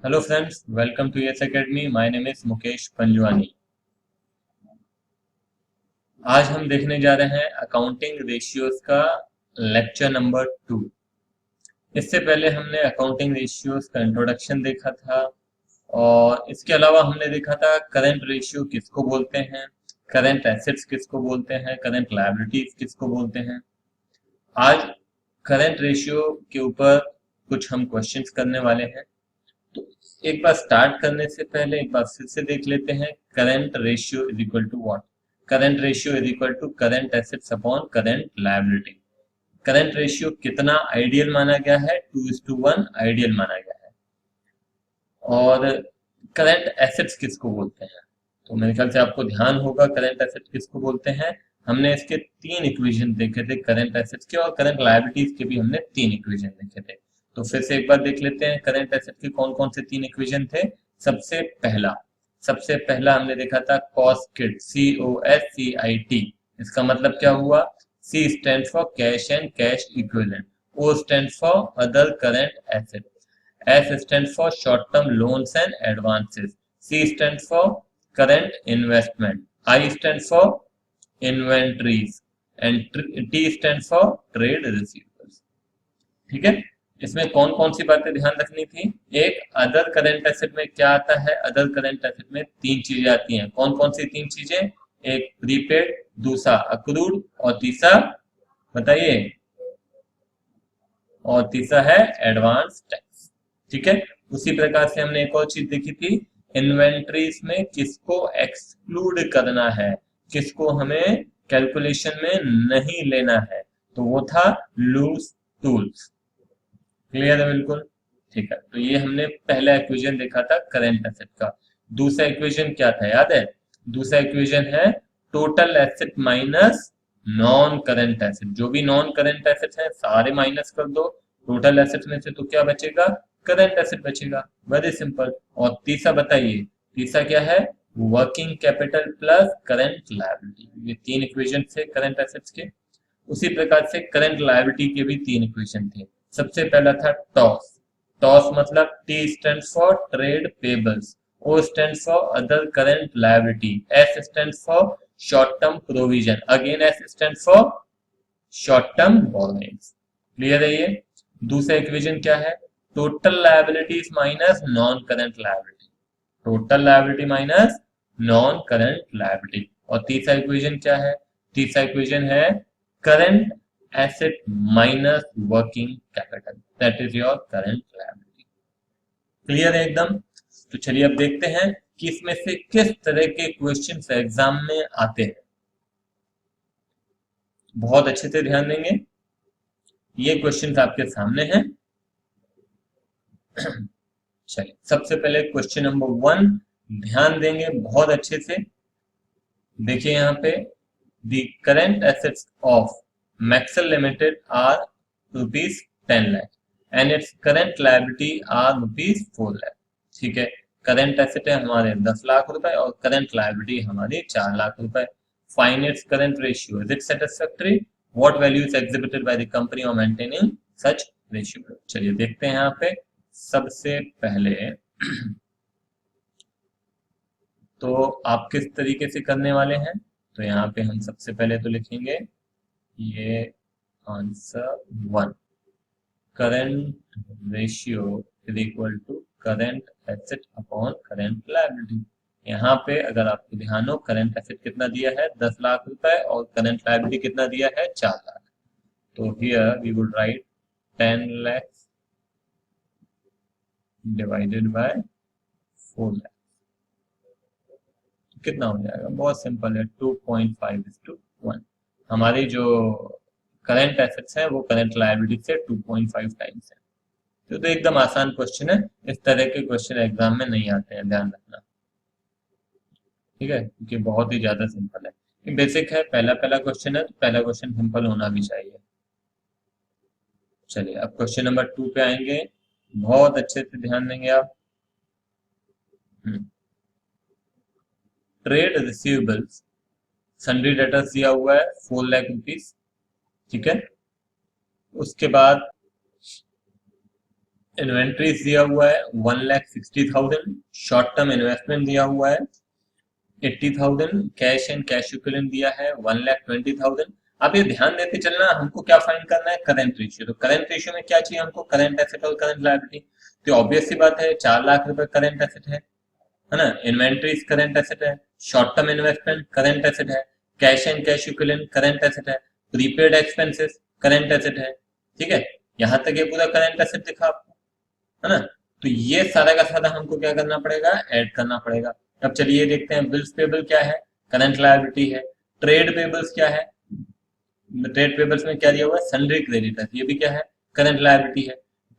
Hello friends, welcome to Yes Academy. My name is Mukesh Panjwani. आज हम देखने जा रहे हैं अकाउंटिंग रेशियोज का लेक्चर नंबर 2। इससे पहले हमने अकाउंटिंग रेशियोज का इंट्रोडक्शन देखा था और इसके अलावा हमने देखा था करंट रेशियो किसको बोलते हैं, करंट एसेट्स किसको बोलते हैं, करंट लायबिलिटीज किसको बोलते हैं। आज करंट रेशियो के ऊपर कुछ हम क्वेश्चंस करने वाले हैं। तो एक बार स्टार्ट करने से पहले एक बार फिर से देख लेते हैं। Current ratio is equal to what? Current ratio is equal to current assets upon current liability. Current ratio कितना आइडियल माना गया है? 2:1 आइडियल माना गया है। और करंट एसेट्स किसको बोलते हैं? तो मेरे ख्याल से आपको ध्यान होगा करंट एसेट्स किसको बोलते हैं। हमने इसके 3 इक्वेशन देखे थे करंट एसेट्स के, और करंट लायबिलिटीज के भी हमने 3 इक्वेशन देखे थे। तो फिर से एक बार देख लेते हैं करंट एसेट के कौन कौन से 3 इक्वेशन थे। सबसे पहला हमने देखा था कॉस्किट, COSCIT। इसका मतलब क्या हुआ? C stand for cash and cash equivalent, O stand for other current asset, S stands for short-term loans and advances. C stands for current investment. I stands for inventories. And T stands for trade receivables. ठीक है? इसमें कौन कौन सी बातें ध्यान रखनी थी? एक, अदर करंट एसेट में क्या आता है? अदर करंट एसेट में 3 चीजें आती हैं। कौन कौन सी 3 चीजें? एक प्रीपेड, दूसरा अक्रूड, और तीसरा बताइए, और तीसरा है एडवांस टैक्स। ठीक है। उसी प्रकार से हमने एक और चीज देखी थी, इन्वेंट्रीज में किसको एक्सक्लूड करना है, किसको हमें कैलकुलेशन में नहीं लेना है, तो वो था लूज टूल्स। क्लियर है? बिल्कुल ठीक है। तो ये हमने पहला इक्वेशन देखा था करंट एसेट का। दूसरा इक्वेशन क्या था, याद है? दूसरा इक्वेशन है total asset minus non current asset. जो भी नॉन करंट एसेट है सारे माइनस कर दो, टोटल एसेट में से तो क्या बचेगा? करंट एसेट बचेगा। Very simple. और तीसरा बताइए, तीसरा क्या है? Working capital plus current liability. ये 3 इक्वेशन थे करंट एसेट्स के। उसी प्रकार से करंट लायबिलिटी के भी 3 इक्वेशन थे। सबसे पहला था टॉस। टॉस मतलब T stands for trade payables, O stands for other current liability, S stands for short term provision, again S stands for short term borrowings। Clear है ये? दूसरा इक्वेशन क्या है? Total liabilities minus non current liability, total liability minus non current liability. और तीसरा equation क्या है? तीसरा इक्वेशन है current asset minus working capital, that is your current liability. Clear है एकदम? तो चलिए अब देखते हैं कि इसमें से किस तरह के क्वेश्चंस एग्जाम में आते हैं। बहुत अच्छे से ध्यान देंगे, ये क्वेश्चंस आपके सामने हैं। चलिए सबसे पहले क्वेश्चन नंबर 1 ध्यान देंगे बहुत अच्छे से। देखिए यहाँ पे, the current assets of Maxell limited are rupees 10 lakh and its current liability are rupees 4 lakh. ठीक है। करंट एसेट है हमारे 10 लाख रुपए और करंट लायबिलिटी हमारी 4 लाख रुपए। Find its current ratio, is it satisfactory, what value is exhibited by the company of maintaining such ratio. चलिए देखते हैं यहाँ पे। सबसे पहले तो आप किस तरीके से करने वाले हैं? तो यहाँ पे हम सबसे पहले तो लिखेंगे ये answer 1, current ratio is equal to current asset upon current liability. यहाँ पे अगर आपको ध्यान हो, करंट एसेट कितना दिया है? 10 लाख रुपए, और करंट लायबिलिटी कितना दिया है? 4 लाख। तो here we would write 10 lakh divided by 4 lakh. कितना हो जाएगा? बहुत सिंपल है, 2.5:1। हमारी जो करंट एसेट्स है वो करंट लायबिलिटी से 2.5 टाइम्स है। तो एकदम आसान क्वेश्चन है, इस तरह के क्वेश्चन एग्जाम में नहीं आते हैं, ध्यान रखना। ठीक है, क्योंकि बहुत ही ज्यादा सिंपल है, बेसिक है, पहला पहला क्वेश्चन है, तो पहला क्वेश्चन सिंपल होना भी चाहिए। चलिए अब क्वेश्चन नंबर 2 पे आएंगे, बहुत अच्छे से ध्यान देंगे आप। ट्रेड रिसीवेबल्स, सन्ड्री डेटर्स दिया हुआ है 4 लाख रुपीज। ठीक है। उसके बाद इन्वेंट्रीज दिया हुआ है 1,60,000, शॉर्ट टर्म इन्वेस्टमेंट दिया हुआ है 80,000, कैश एंड कैश इक्विवेलेंट दिया है 1,20,000। आप ये ध्यान देते चलना, हमको क्या फाइंड करना है, करंट रेशियो। तो करंट रेशियो में क्या चाहिए हमको, करंट एसेट और करंट लायबिलिटी। तो ऑब्वियस सी बात है 4 लाख रुपए करंट एसेट है ना। इन्वेंट्रीज करंट एसेट है, short term investment current asset है, cash and cash equivalent current asset है, प्रीपेड एक्सपेंसेस करंट एसेट है। ठीक है, यहां तक ये पूरा करंट एसेट दिखा आपको, है ना। तो ये सारा का सारा हमको क्या करना पड़ेगा, ऐड करना पड़ेगा। अब चलिए देखते हैं, बिल्स पेबल क्या है, करंट लायबिलिटी है। ट्रेड पेबल्स क्या है, ट्रेड पेबल्स में क्या दिया हुआ है, सन्ड्री क्रेडिटर्स, ये भी क्या है, करंट लायबिलिटी है।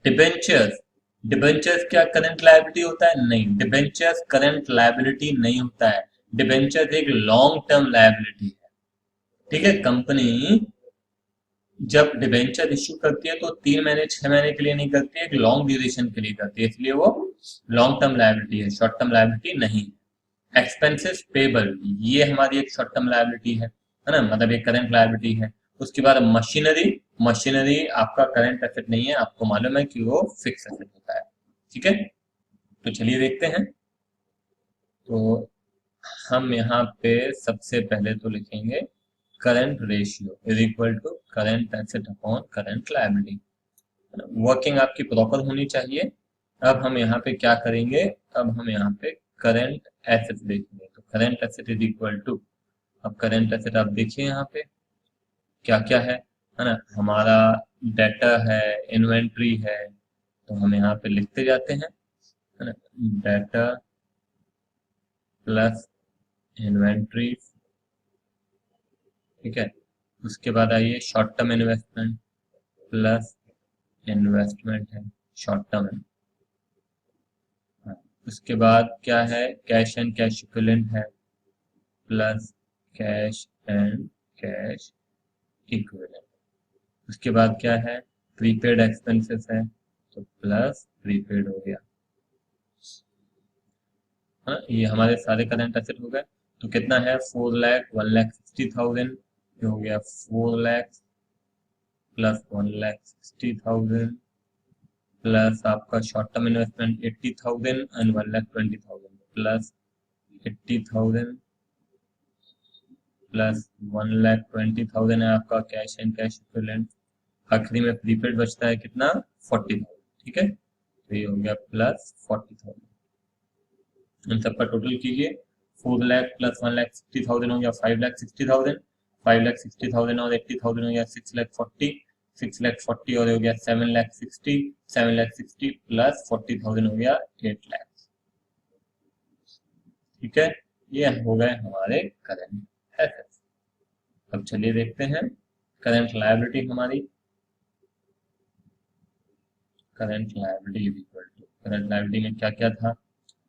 डिबेंचर्स, डिबेंचर्स क्या करंट लायबिलिटी होता है, नहीं, डिबेंचर्स करंट लायबिलिटी नहीं होता है। डिबेंचर्स एक लॉन्ग टर्म लायबिलिटी है। ठीक है, कंपनी जब डिबेंचर इश्यू करती है तो 3 महीने 6 महीने के लिए नहीं करती है, एक लॉन्ग ड्यूरेशन के लिए करती है, इसलिए वो लॉन्ग टर्म लायबिलिटी है, शॉर्ट टर्म लायबिलिटी नहीं। एक्सपेंसेस पेबल, ये हमारी एक शॉर्ट टर्म लायबिलिटी है ना, मतलब एक करंट लायबिलिटी है। उसके बाद मशीनरी, मशीनरी आपका करंट एसेट नहीं है, आपको मालूम है कि वो फिक्स एसेट होता है। ठीक है, तो चलिए देखते हैं। तो हम यहाँ पे सबसे पहले तो लिखेंगे current ratio is equal to current asset upon current liability. Working आपकी प्रॉपर होनी चाहिए। अब हम यहाँ पे क्या करेंगे, अब हम यहाँ पे करंट एसेट देखेंगे। तो current asset is equal to, अब करंट एसेट आप देखिए यहाँ पे क्या क्या है ना। हमारा डेटर है, इन्वेंट्री है, तो हम यहाँ पे लिखते जाते हैं, है ना। डेटर प्लस इन्वेंट्री, ठीक है। उसके बाद आइए short term investment plus investment है शॉर्ट टर्म है। हाँ, उसके बाद क्या है, कैश एंड कैश इक्विवेलेंट है plus cash and cash equivalent. उसके बाद क्या है, प्रीपेड एक्सपेंसेस है, तो प्लस प्रीपेड हो गया। हाँ, ये हमारे सारे करंट एसेट हो गए। तो कितना है, 4 लाख 1,60,000, ये हो गया 4 लाख प्लस 1,60,000 प्लस आपका short term investment 80,000 and 1,20,000 plus 80,000 plus 1,20,000 है आपका कैश एंड कैश इक्विवेलेंट। आखिरी में प्रीपेड बचता है कितना, 40,000। ठीक है, तो ये हो गया प्लस 40,000। इन सबका टोटल कीजिए, 4 लाख प्लस 1,60,000 हो गया 5,60,000, 5,60,000 और 80,000 हो गया 6,40,000, 6,40,000 और हो गया 7,60,000, 7,60,000 प्लस 40,000 हो गया 8 लाख। ठीक है, ये हो गए हमारे करंट एसेट्स। अब चलिए देखते हैं करंट लायबिलिटी हमारी। Current liability is equal to, current liability में क्या क्या था,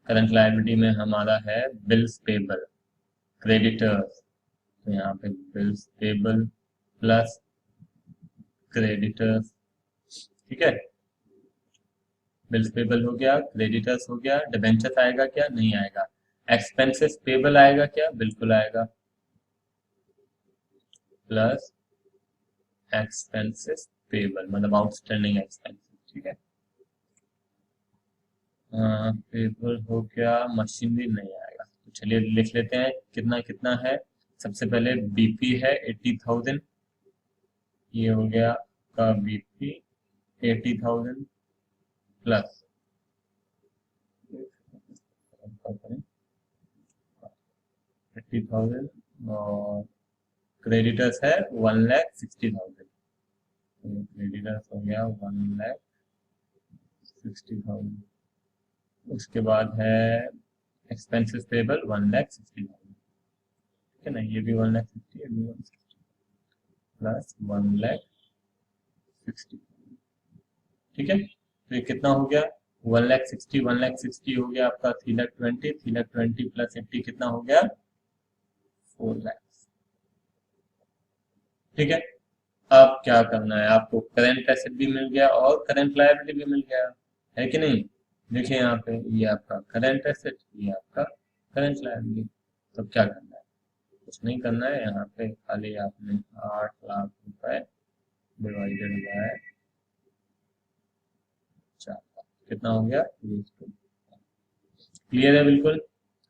करंट लायबिलिटी में हमारा है बिल्स पेबल, क्रेडिटर्स, तो यहाँ पे बिल्स पेबल प्लस क्रेडिटर्स। ठीक है, बिल्स पेबल हो गया, क्रेडिटर्स हो गया, डिबेंचर्स आएगा क्या, नहीं आएगा। एक्सपेंसेस पेबल आएगा क्या, बिल्कुल आएगा, प्लस एक्सपेंसेस पेबल मतलब आउटस्टैंडिंग एक्सपेंसेस। ठीक है, पेबल हो गया, मशीनरी नहीं आएगा। तो चलिए लिख लेते हैं कितना कितना है। सबसे पहले बीपी है 80,000, ये हो गया का बीपी 80,000 प्लस 80,000 और क्रेडिटर्स है 1,60,000, क्रेडिटर्स हो गया 1,60,000। उसके बाद है एक्सपेंसेस पेबल 1,60,000, ठीक है ना, ये भी 1,60,000, ये भी 1,60,000 प्लस 1,60,000। ठीक है, तो ये कितना हो गया, 1,60,000, 1,60,000 हो गया आपका 3,20,000, 3,20,000 प्लस 80 कितना हो गया, 4 लाख। ठीक है, अब क्या करना है आपको, करंट एसेट भी मिल गया और करंट लायबिलिटी भी मिल गया, है कि नहीं। देखिए यहाँ पे ये आपका करंट एसेट, ये आपका करंट लायबिलिटी। तो क्या करना है, कुछ नहीं करना है, यहाँ पे खाली आपने 8 लाख रुपए डिवाइडेड बाय 4 लाख, कितना हो गया, क्लियर है, बिल्कुल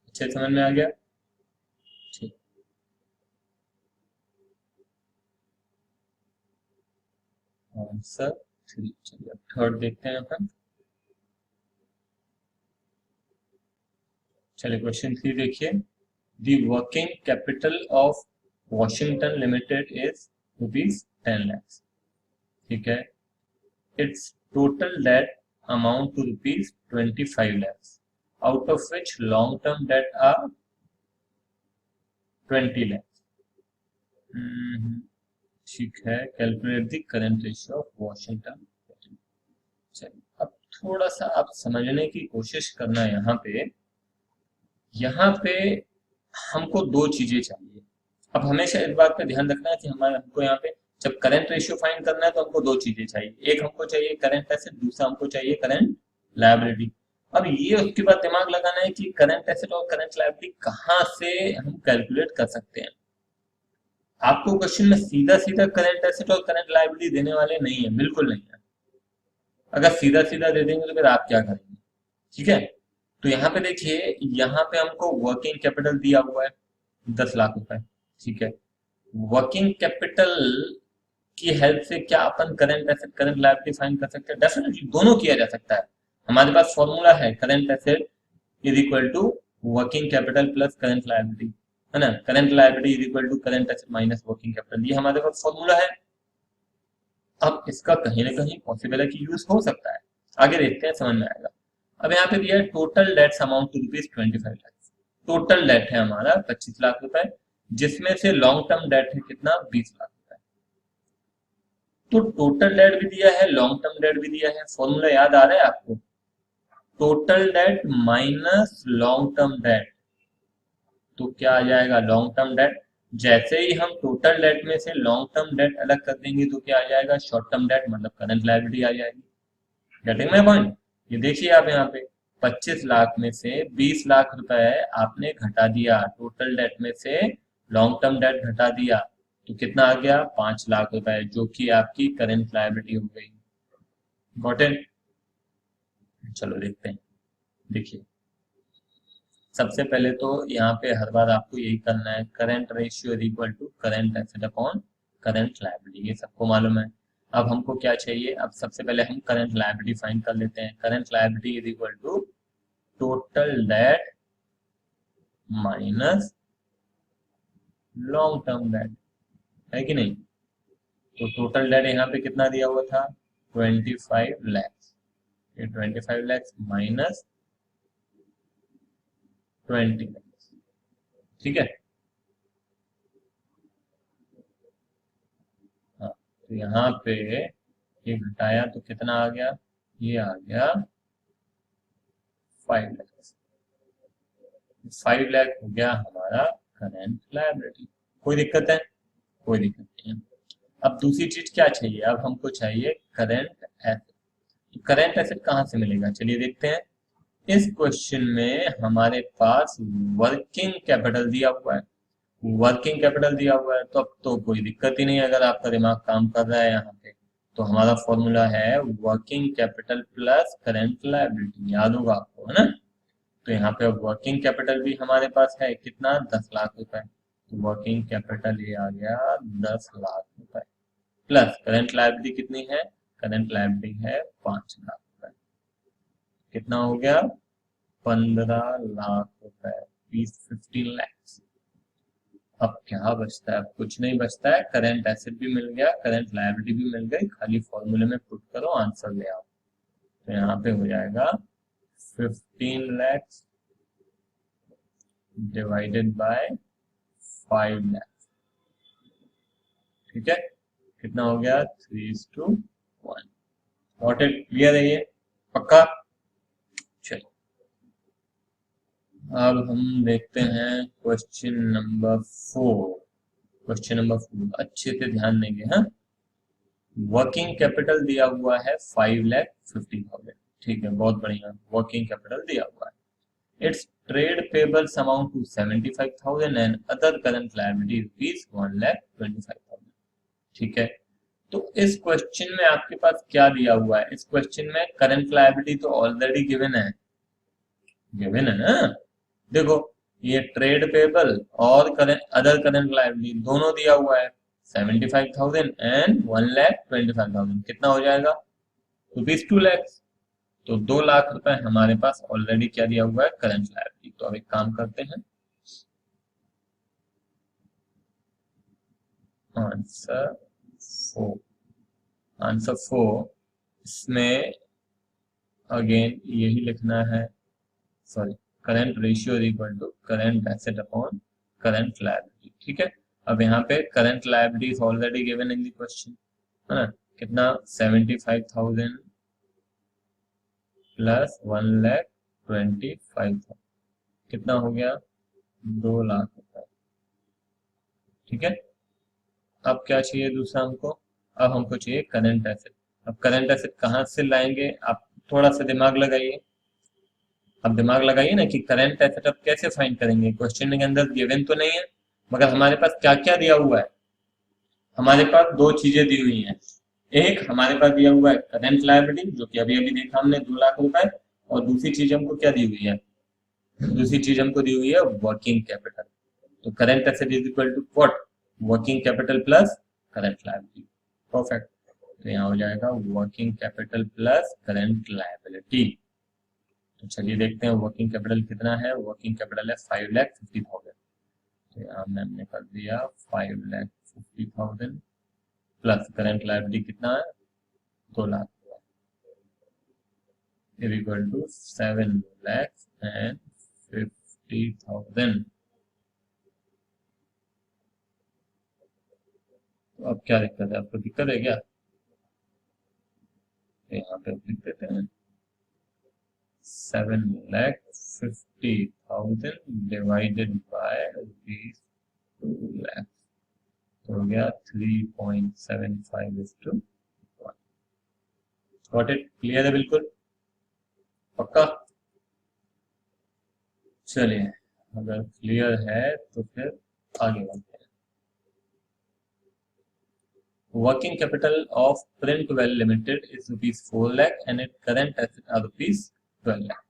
अच्छे समझ में आ गया। ठीक, आंसर 3। चलिए थर्ड देखते हैं अपन। चलिए क्वेश्चन 3 देखिए। The working capital of Washington limited is ₹10 lakhs। ठीक है। Its total debt amount to ₹25 lakhs, out of which long term debt are 20 lakhs। ठीक है, calculate the current ratio of Washington. चलिए अब थोड़ा सा आप समझने की कोशिश करना यहाँ पे हमको दो चीजें चाहिए। अब हमेशा इस बात पे ध्यान रखना है कि हमको यहाँ पे जब करंट रेशियो फाइंड करना है तो हमको दो चीजें चाहिए, एक हमको चाहिए करंट एसेट, दूसरा हमको चाहिए करंट लायबिलिटी। अब ये उसके बाद दिमाग लगाना है कि करंट एसेट और करंट लायबिलिटी कहाँ से हम कैलकुलेट कर सकते हैं। आपको क्वेश्चन में सीधा सीधा करंट एसेट और करंट लायबिलिटी देने वाले नहीं है, बिल्कुल नहीं है। अगर सीधा सीधा दे देंगे तो फिर आप क्या करेंगे। ठीक है, तो यहाँ पे देखिए, यहाँ पे हमको वर्किंग कैपिटल दिया हुआ है 10 लाख रुपए। ठीक है, वर्किंग कैपिटल की हेल्प से क्या अपन current asset current liability find कर सकते हैं? डेफिनेटली दोनों किया जा सकता है। हमारे पास फॉर्मूला है current asset is equal to working capital plus current liability, है ना। Current liability is equal to current asset minus working capital, ये हमारे पास फॉर्मूला है। अब इसका कहीं ना कहीं पॉसिबल है कि यूज हो सकता है, आगे देखते हैं, समझ में आएगा। अब यहाँ पे दिया है total debts amount to ₹25 lakhs। Total debt है हमारा 25 लाख रुपए, जिसमें से लॉन्ग टर्म डेट है कितना, 20 लाख रुपए। तो टोटल डेट भी दिया है, लॉन्ग टर्म डेट भी दिया है, फॉर्मूला याद आ रहा है आपको? Total debt minus long term date, तो क्या आ जाएगा, लॉन्ग टर्म डेट। जैसे ही हम टोटल डेट में से लॉन्ग टर्म डेट अलग कर देंगे तो क्या आ जाएगा, शॉर्ट टर्म डेट, मतलब करंट लायबिलिटी आ जाएगी। Getting my point? ये देखिए आप यहाँ पे 25 लाख में से 20 लाख रुपए आपने घटा दिया, टोटल डेट में से लॉन्ग टर्म डेट घटा दिया, तो कितना आ गया, 5 लाख रुपए, जो कि आपकी करंट लायबिलिटी हो गई। Got it? चलो देखते हैं। देखिए सबसे पहले तो यहाँ पे हर बार आपको यही करना है, current ratio is equal to current asset upon current liability, ये सबको मालूम है। अब हमको क्या चाहिए, अब सबसे पहले हम करंट लायबिलिटी फाइंड कर लेते हैं। Current liability is equal to total debt minus long term debt, है कि नहीं। तो टोटल डेट यहाँ पे कितना दिया हुआ था, 25 लैक्स। ये 25 लैक्स माइनस 20 लैक्स। ठीक है, हाँ, तो यहाँ पे ये घटाया तो कितना आ गया, ये आ गया 5 लैक्स। 5 लाख हो गया हमारा करंट लायबिलिटी। कोई दिक्कत है? कोई दिक्कत नहीं है। अब दूसरी चीज क्या चाहिए, अब हमको चाहिए करंट एसेट। तो करंट एसेट कहाँ से मिलेगा, चलिए देखते हैं। इस क्वेश्चन में हमारे पास वर्किंग कैपिटल दिया हुआ है, वर्किंग कैपिटल दिया हुआ है, तो अब तो कोई दिक्कत ही नहीं है अगर आपका दिमाग काम कर रहा है यहाँ पे। तो हमारा फॉर्मूला है working capital plus current liability, याद होगा आपको, है ना। तो यहाँ पे वर्किंग कैपिटल भी हमारे पास है कितना, 10 लाख रुपए। तो वर्किंग कैपिटल ये आ गया 10 लाख रुपए, प्लस करंट लायबिलिटी कितनी है, करंट लायबिलिटी है 5 लाख रुपए। कितना हो गया, 15 लाख रुपए, 15 लैक्स। अब क्या बचता है, अब कुछ नहीं बचता है, करंट एसेट भी मिल गया, करंट लायबिलिटी भी मिल गई, खाली फॉर्मूले में पुट करो, आंसर ले आओ। तो यहाँ पे हो जाएगा 15 लैक्स डिवाइडेड बाय 5 लैक्स। ठीक है, कितना हो गया, 3:1। नॉट इट क्लियर है ये, पक्का? चलो अब हम देखते हैं क्वेश्चन नंबर 4। क्वेश्चन नंबर 4 अच्छे से ध्यान देंगे, हाँ। वर्किंग कैपिटल दिया हुआ है 5,50,000। ठीक है, बहुत बढ़िया, वर्किंग कैपिटल दिया हुआ है। Its trade payables amount to 75,000 and other current liability ₹1,25,000। ठीक है, तो इस क्वेश्चन में आपके पास क्या दिया हुआ है? इस क्वेश्चन में करंट लायबिलिटी तो ऑलरेडी गिवन है ना। देखो, ये ट्रेड पेबल और करंट अदर करंट लायबिलिटी दोनों दिया हुआ है, 75,000 एंड 1,25,000। कितना हो जाएगा? ₹2 लाख। तो 2 लाख रुपए हमारे पास ऑलरेडी क्या दिया हुआ है? Current liability. तो अब एक काम करते हैं, आंसर 4। आंसर 4 इसमें अगेन यही लिखना है, sorry, current ratio is equal to current asset upon current liability. ठीक है, अब यहाँ पे current liability is already given in the question, है ना। कितना? 75,000 प्लस 1,25,000, कितना हो गया? 2 लाख रुपए। ठीक है, अब क्या चाहिए दूसरा हमको? अब हमको चाहिए करंट एसेट। अब करंट एसेट कहाँ से लाएंगे? आप थोड़ा सा दिमाग लगाइए। अब दिमाग लगाइए ना कि करंट एसेट अब कैसे फाइंड करेंगे। क्वेश्चन के अंदर गिवन तो नहीं है, मगर हमारे पास क्या क्या दिया हुआ है? हमारे पास दो चीजें दी हुई हैं। एक हमारे पास दिया हुआ है करंट लायबिलिटी, जो कि अभी अभी देखा हमने, 2 लाख रुपए। और दूसरी चीज हमको क्या दी हुई है? दूसरी चीज हमको दी हुई है वर्किंग कैपिटल। तो current asset is equal to what? Working capital plus current liability. Perfect. तो यहाँ हो जाएगा working capital plus current liability. तो चलिए देखते हैं वर्किंग कैपिटल कितना है। वर्किंग कैपिटल है 5,50,000। तो यहाँ हमने कर दिया 5,50,000 प्लस करंट लायबिलिटी कितना है? 2 लाख इज इक्वल टू 7,50,000। तो अब क्या दिक्कत है? आपको दिक्कत है क्या? यहाँ पे लिख देते हैं 7,50,000 डिवाइडेड बाय रुपीज 2 लाख, तो हो गया 3.75:1। Got it? क्लियर है बिल्कुल? पक्का? चलिए, अगर क्लियर है तो फिर आगे बढ़ते हैं। Working capital of Printwell Limited is ₹4 lakh and its current assets are ₹12 lakh।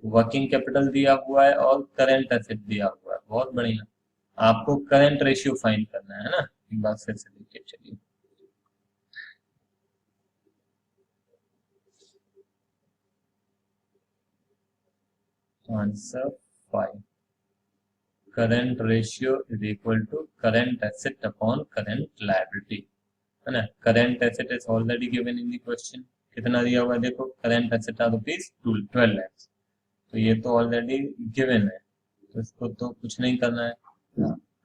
Working capital दिया हुआ है और करंट एसेट दिया हुआ है। बहुत बढ़िया। आपको करंट रेशियो फाइंड करना है ना। एक बार फिर से देखिए, चलिए। Answer 5, current ratio is equal to current asset upon current liability, है ना। Current asset is already given in the question. कितना दिया हुआ है? देखो, करंट एसेट आर ₹12 लाख। तो ये तो ऑलरेडी गिवन है, तो इसको तो कुछ नहीं करना है।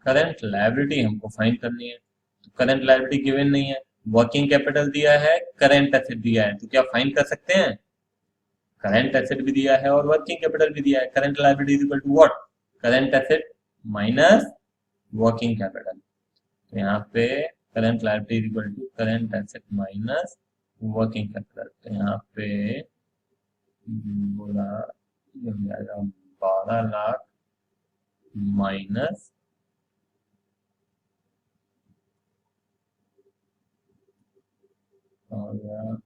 करंट लायबिलिटी हमको फाइंड करनी है। तो करंट लायबिलिटी गिवन नहीं है, वर्किंग कैपिटल दिया है, करंट एसेट दिया है, तो क्या फाइंड कर सकते हैं? करंट एसेट भी दिया है और वर्किंग कैपिटल भी दिया है। Current liability is equal to what? Current asset minus working capital. तो यहाँ पे current liability is equal to current asset minus working capital. तो यहाँ पे बोला ये हो जाएगा 12 लाख माइनस 4 लाख।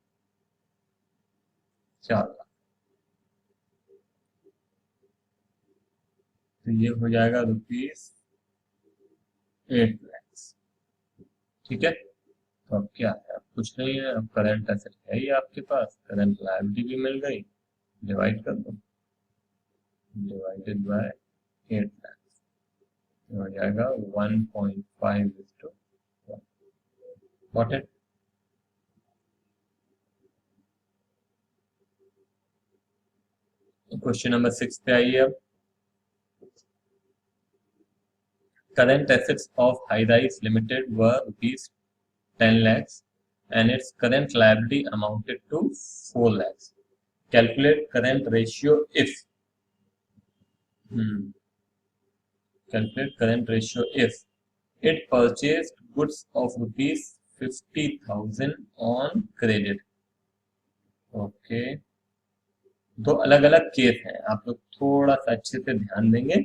तो ये हो जाएगा ₹8 लाख। ठीक है, तो अब क्या है? अब कुछ नहीं है, अब करंट एसेट है ही आपके पास, करंट लायबिलिटी भी मिल गई, डिवाइड कर दो, डिवाइडेड बाय 8 लाख, हो जाएगा 1.5:1। Got it? क्वेश्चन नंबर 6 पे आइए अब। Current assets of High-Rise Limited were ₹10 lakhs and its current liability amounted to 4 lakhs. Calculate current ratio if. Calculate current ratio if it purchased goods of ₹50,000 on credit. Okay. दो अलग अलग case हैं, आप लोग थोड़ा सा अच्छे से ध्यान देंगे।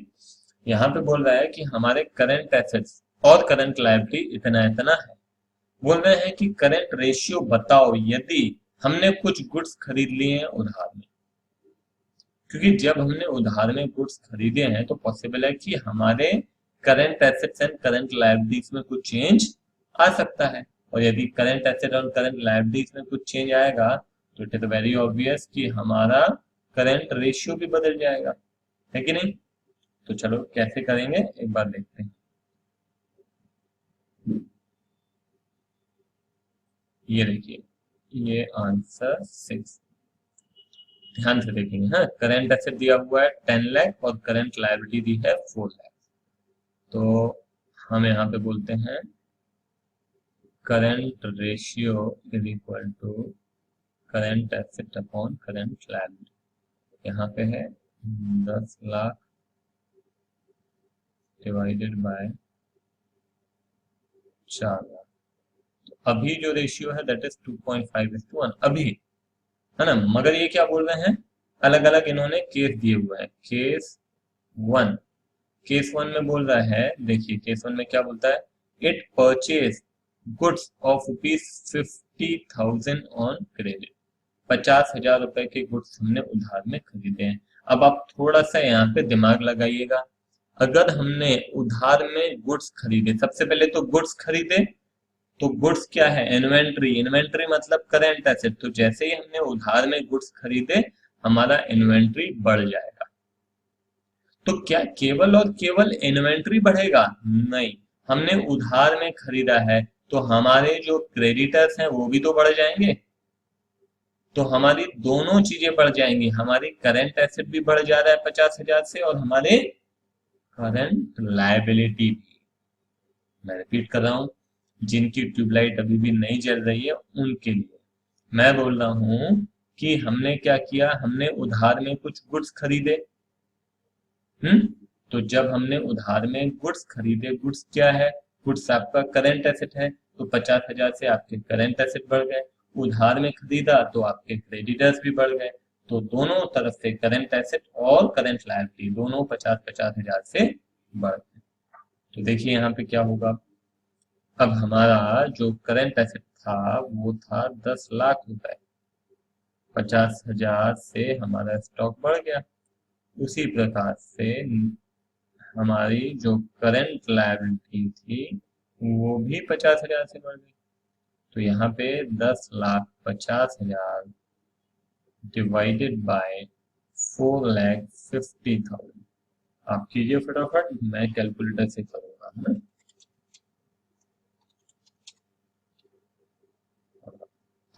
यहाँ पे बोल रहा है कि हमारे करंट एसेट्स और करंट लायबिलिटी इतना इतना है। बोल रहे हैं कि करंट रेशियो बताओ यदि हमने कुछ गुड्स खरीद लिए हैं उधार में। क्योंकि जब हमने उधार में गुड्स खरीदे हैं तो पॉसिबल है कि हमारे current assets and current liabilities में कुछ चेंज आ सकता है। और यदि करंट एसेट और करंट लायबिलिटीज में कुछ चेंज आएगा तो इट इज वेरी ऑब्वियस कि हमारा करंट रेशियो भी बदल जाएगा, है कि नहीं। तो चलो कैसे करेंगे एक बार देखते हैं। ये देखिए, ये आंसर 6, ध्यान से देखेंगे। हाँ, करंट एसेट दिया हुआ है 10 लाख और करंट लायबिलिटी दी है 4 लाख। तो हम यहाँ पे बोलते हैं current ratio is equal to current asset upon current liability. यहाँ पे है 10 लाख डिवाइडेड बाय 4 लाख। तो अभी जो रेशियो है दैट इज 2.5:1 अभी, है ना। मगर ये क्या बोल रहे हैं, अलग अलग इन्होंने केस दिए हुए हैं। वन केस वन में बोल रहा है, देखिए केस वन में क्या बोलता है, it purchase goods of ₹50,000 on credit. 50,000 रुपए के गुड्स हमने उधार में खरीदे हैं। अब आप थोड़ा सा यहाँ पे दिमाग लगाइएगा। अगर हमने उधार में गुड्स खरीदे, सबसे पहले तो गुड्स खरीदे, तो गुड्स क्या है, इन्वेंट्री। इन्वेंट्री मतलब करंट एसेट। तो जैसे ही हमने उधार में गुड्स खरीदे हमारा इन्वेंट्री बढ़ जाएगा। तो क्या केवल और केवल इन्वेंट्री बढ़ेगा? नहीं, हमने उधार में खरीदा है तो हमारे जो क्रेडिटर्स हैं वो भी तो बढ़ जाएंगे। तो हमारी दोनों चीजें बढ़ जाएंगी, हमारी करंट एसेट भी बढ़ जा रहा है 50,000 से और हमारे करंट लायबिलिटी भी। मैं रिपीट कर रहा हूँ, जिनकी ट्यूबलाइट अभी भी नहीं जल रही है उनके लिए मैं बोल रहा हूँ कि हमने क्या किया, हमने उधार में कुछ गुड्स खरीदे। हम्म तो जब हमने उधार में गुड्स खरीदे, गुड्स क्या है, गुड्स आपका करंट एसेट है, तो 50,000 से आपके करंट एसेट बढ़ गए। उधार में खरीदा तो आपके क्रेडिटर्स भी बढ़ गए। तो दोनों तरफ से करंट एसेट और करंट लायबिलिटी दोनों 50,000 से बढ़ गए। तो देखिए यहाँ पे क्या होगा, अब हमारा जो करंट एसेट था वो था 10 लाख रुपए, 50,000 से हमारा स्टॉक बढ़ गया। उसी प्रकार से हमारी जो करंट लायबिलिटी थी वो भी 50,000 से बढ़ गई। तो यहाँ पे 10,50,000 डिवाइडेड बाय 4,50,000। आप कीजिए फटाफट, मैं कैलकुलेटर से करूंगा, है ना।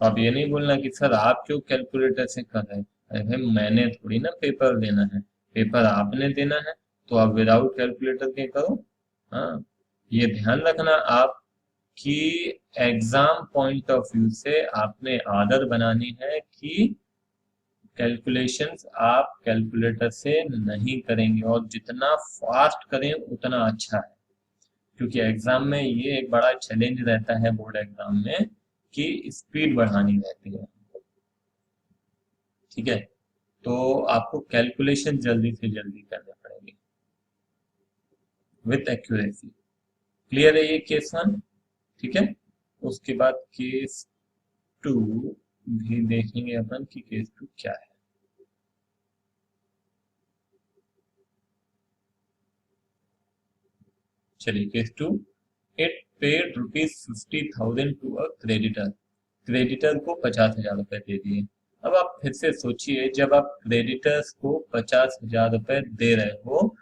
तो आप ये नहीं बोलना कि सर आप क्यों कैलकुलेटर से कर रहे हैं। अरे भाई मैंने थोड़ी ना पेपर देना है, पेपर आपने देना है, तो आप विदाउट कैलकुलेटर के करो। हाँ, ये ध्यान रखना आप कि एग्जाम पॉइंट ऑफ व्यू से आपने आदत बनानी है कि कैलकुलेशंस आप कैलकुलेटर से नहीं करेंगे, और जितना फास्ट करें उतना अच्छा है। क्योंकि एग्जाम में ये एक बड़ा चैलेंज रहता है बोर्ड एग्जाम में कि स्पीड बढ़ानी रहती है। ठीक है, तो आपको कैलकुलेशन जल्दी से जल्दी करने पड़ेंगे विथ एक्यूरेसी। क्लियर है ये केस वन? ठीक है, उसके बाद केस टू भी देखेंगे अपन कि केस टू क्या है। चलिए case two, it paid ₹50,000 to a creditor. Creditor को 50,000 रुपए दे दिए। अब आप फिर से सोचिए, जब आप क्रेडिटर्स को 50,000 रुपए दे रहे हो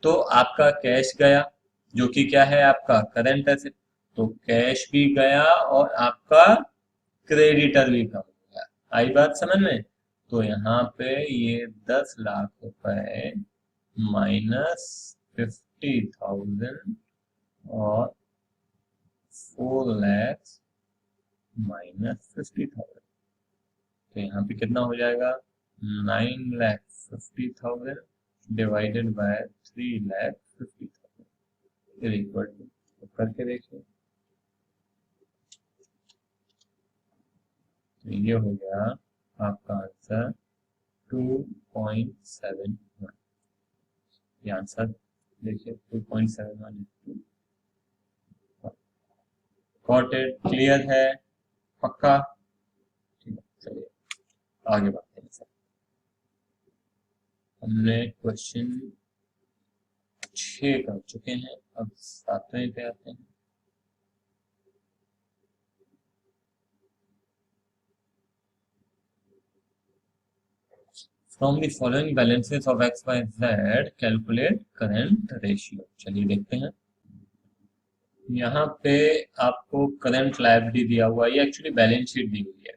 तो आपका कैश गया, जो कि क्या है आपका करंट एसेट। तो कैश भी गया और आपका क्रेडिटर भी कम हो गया। आई बात समझ में? तो यहाँ पे ये 10 लाख रुपए माइनस 50,000 और 4 lakhs माइनस 50,000, तो यहाँ पे कितना हो जाएगा, 9,50,000 डिवाइडेड बाय 3,50,000 इक्वल टू, करके देखिए। तो ये हो गया आपका आंसर 2.71। ये आंसर देखिए 2.71। गॉट इट, क्लियर है, पक्का? ठीक है, चलिए आगे बढ़ते हैं सर। हमने क्वेश्चन 6 कर चुके हैं, अब 7वें पे आते हैं। From the following balances of X Y Z calculate current ratio. चलिए देखते हैं। यहाँ पे आपको करंट लायबिलिटी दिया हुआ है, ये एक्चुअली बैलेंस शीट दी हुई है।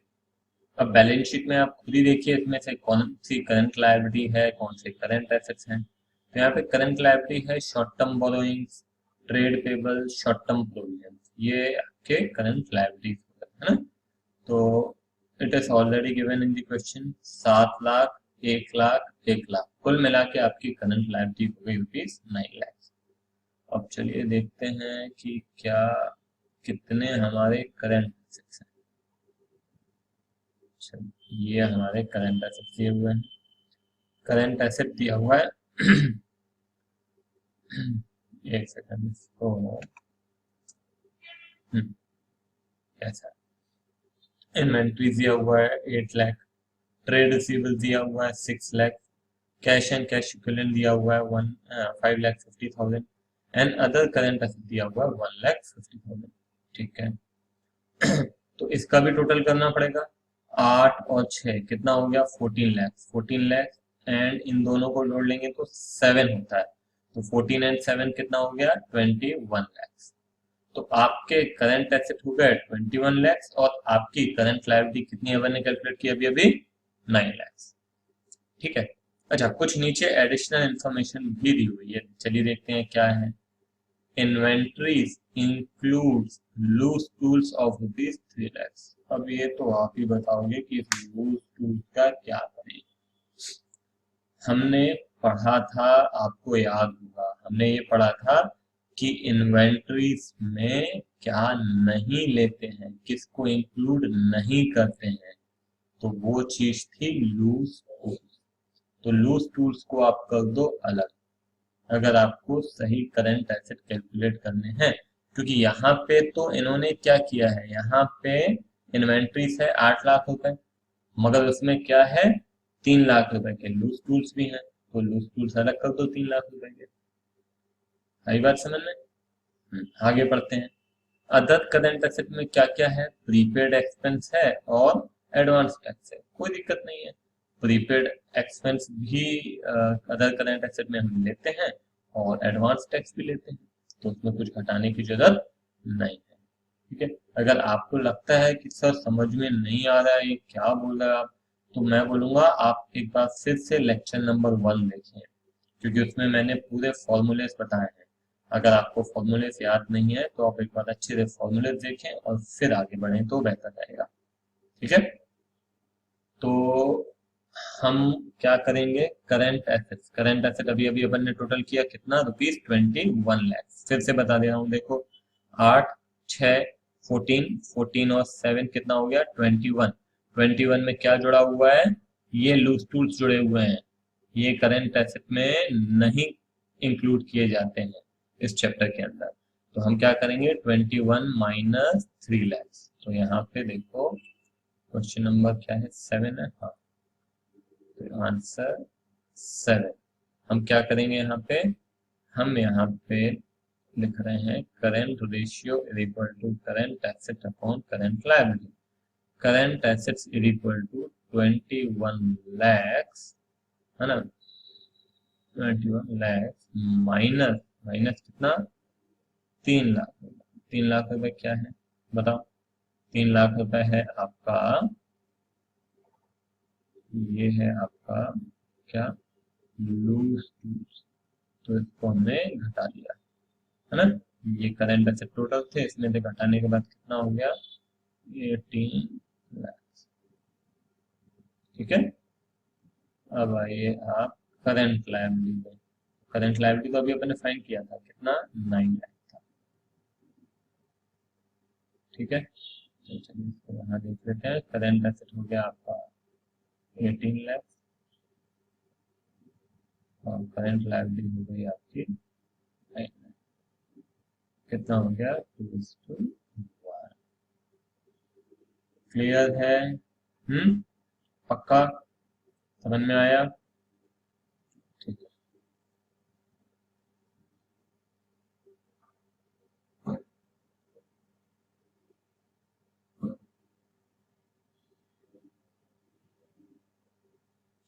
अब बैलेंस शीट में आप खुद ही देखिए इसमें से कौन सी करंट लायबिलिटी है, कौन से करंट एसेट्स हैं। तो यहाँ पे करंट लायबिलिटी है short term borrowings, trade payable, short term provision, ये आपके करंट लायबिलिटीज है ना। तो it is already given in the question, 7 lakh, 1 lakh, 1 lakh, कुल मिला के आपकी करंट लायबिलिटी हो गई ₹9 लाख। अब चलिए देखते हैं कि क्या कितने हमारे करंट एसेट्स हैं। ये हमारे करंट एसेट दिए हुए हैं, करंट एसेट दिया हुआ है एक सेकंड इसको कैसा, इन्वेंट्री दिया हुआ है 8 लाख, ट्रेड रिसीवेबल दिया हुआ है 6 lakh, cash and cash equivalent दिया हुआ है 5,50,000 एंड अदर करंट एसेट दिया हुआ है 1,50,000। ठीक है तो इसका भी टोटल करना पड़ेगा। 8 और 6 कितना हो गया, 14 लाख एंड इन दोनों को जोड़ लेंगे तो 7 होता है। तो 14 एंड 7 कितना हो गया, 21 लाख। तो आपके करंट एसेट हो गए 21 लाख और आपकी करंट लायबिलिटी कितनी है, मैंने कैलकुलेट की अभी अभी 9 लाख। ठीक है। अच्छा, कुछ नीचे एडिशनल इंफॉर्मेशन भी दी हुई है, चलिए देखते हैं क्या है। Inventories includes loose tools of ₹3 lakh. अब ये तो आप ही बताओगे कि इस लूज टूल्स का क्या करें। हमने पढ़ा था, आपको याद होगा, हमने ये पढ़ा था कि इन्वेंट्रीज में क्या नहीं लेते हैं, किसको इंक्लूड नहीं करते हैं, तो वो चीज थी लूज टूल्स। तो लूज टूल्स को आप कर दो अलग, अगर आपको सही करंट एसेट कैलकुलेट करने हैं। क्योंकि यहाँ पे तो इन्होंने क्या किया है, यहाँ पे इन्वेंट्रीज है 8 लाख रुपए, मगर उसमें क्या है 3 लाख रुपए के लूज टूल्स भी हैं, तो लूज टूल्स अलग कर दो 3 लाख रुपए के। आई बात समझ में? आगे बढ़ते हैं। अदर करंट एसेट में क्या क्या है, प्रीपेड एक्सपेंस है और एडवांस टैक्स है, कोई दिक्कत नहीं है। प्रीपेड एक्सपेंस भी अदर करंट एसेट में हम लेते हैं और एडवांस टैक्स भी लेते हैं, तो उसमें कुछ घटाने की जरूरत नहीं है। ठीक है। अगर आपको लगता है कि सर समझ में नहीं आ रहा है ये क्या बोल रहे हैं आप, तो मैं बोलूंगा आप एक बार फिर से लेक्चर नंबर 1 देखें, क्योंकि उसमें मैंने पूरे फॉर्मूलेस बताए हैं। अगर आपको फॉर्मूलेस याद नहीं है तो आप एक बार अच्छे से फॉर्मूलेस देखें और फिर आगे बढ़ें तो बेहतर रहेगा। ठीक है। तो हम क्या करेंगे, करंट एसेट अभी अभी अपन ने टोटल किया कितना, ₹21 लाख। फिर से बता दे रहा हूँ, देखो 8, 6, 14, 14 और 7 कितना हो गया, 21। 21 में क्या जुड़ा हुआ है, ये लूज टूल्स जुड़े हुए हैं, ये करंट एसेट में नहीं इंक्लूड किए जाते हैं इस चैप्टर के अंदर। तो हम क्या करेंगे, 21 माइनस 3 लाख। तो यहाँ पे देखो क्वेश्चन नंबर क्या है, 7 है, हाँ, तो आंसर 7। हम क्या करेंगे यहाँ पे, हम यहाँ पे लिख रहे हैं current ratio is equal to current asset upon current liability. Current assets is equal to 21 lakhs, है ना, 21 लाख माइनस माइनस कितना, 3 लाख। 3 लाख रुपए क्या है बताओ, 3 लाख रुपए है आपका, ये है आपका क्या, लूज टूल्स। तो इसको हमने घटा दिया, है ना। ये करंट एसेट टोटल थे, इसमें से घटाने के बाद कितना हो गया, 18 लाख। ठीक है। अब आइए आप करंट लायबिलिटी, करंट लायबिलिटी तो अभी अपन ने फाइंड किया था, कितना, 9 लाख था। ठीक है। तो चलिए इसको यहाँ देख लेते हैं, करंट एसेट हो गया आपका 18 लाख और करंट लायबिलिटी हो गई आपकी 9 लाख। कितना हो गया, 2:1। क्लियर है? पक्का समझ में आया? ठीक है।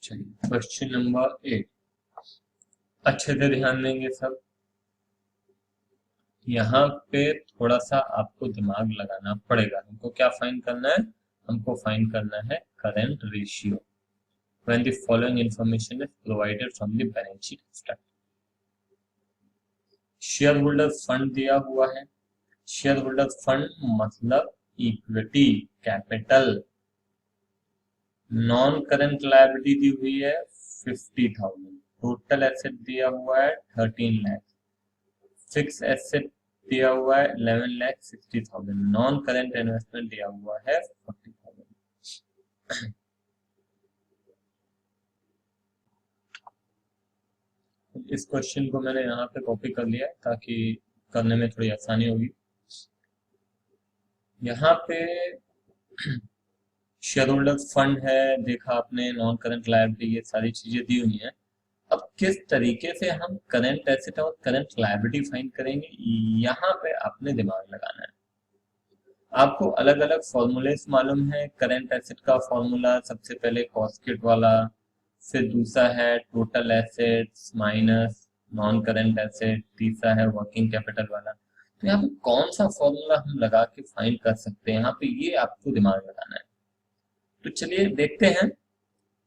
चलिए क्वेश्चन नंबर 8 अच्छे से ध्यान देंगे सब। यहाँ पे थोड़ा सा आपको दिमाग लगाना पड़ेगा। हमको क्या फाइंड करना है? हमको फाइंड करना है current ratio when the following information is provided from the balance sheet statement। Share holder fund दिया हुआ है। शेयर होल्डर फंड मतलब equity capital. Non current liability दी हुई है 50,000। टोटल एसेट दिया हुआ है 13 लाख। फिक्स एसेट दिया हुआ है 11,60,000। नॉन करंट इन्वेस्टमेंट दिया हुआ है 40,000। इस क्वेश्चन को मैंने यहाँ पे कॉपी कर लिया ताकि करने में थोड़ी आसानी होगी। यहाँ पे शेयर होल्डर फंड है, देखा आपने, नॉन करंट लायबिलिटी, ये सारी चीजें दी हुई हैं। अब किस तरीके से हम करंट एसेट और करंट लायबिलिटी फाइंड करेंगे, यहाँ पे आपने दिमाग लगाना है। आपको अलग अलग फॉर्मूलेस मालूम है। करंट एसेट का फॉर्मूला सबसे पहले कॉस्ट किट वाला, फिर दूसरा है total assets minus non current asset, तीसरा है वर्किंग कैपिटल वाला। तो यहाँ पे कौन सा फॉर्मूला हम लगा के फाइंड कर सकते हैं, यहाँ पे ये आपको दिमाग लगाना है। तो चलिए देखते हैं।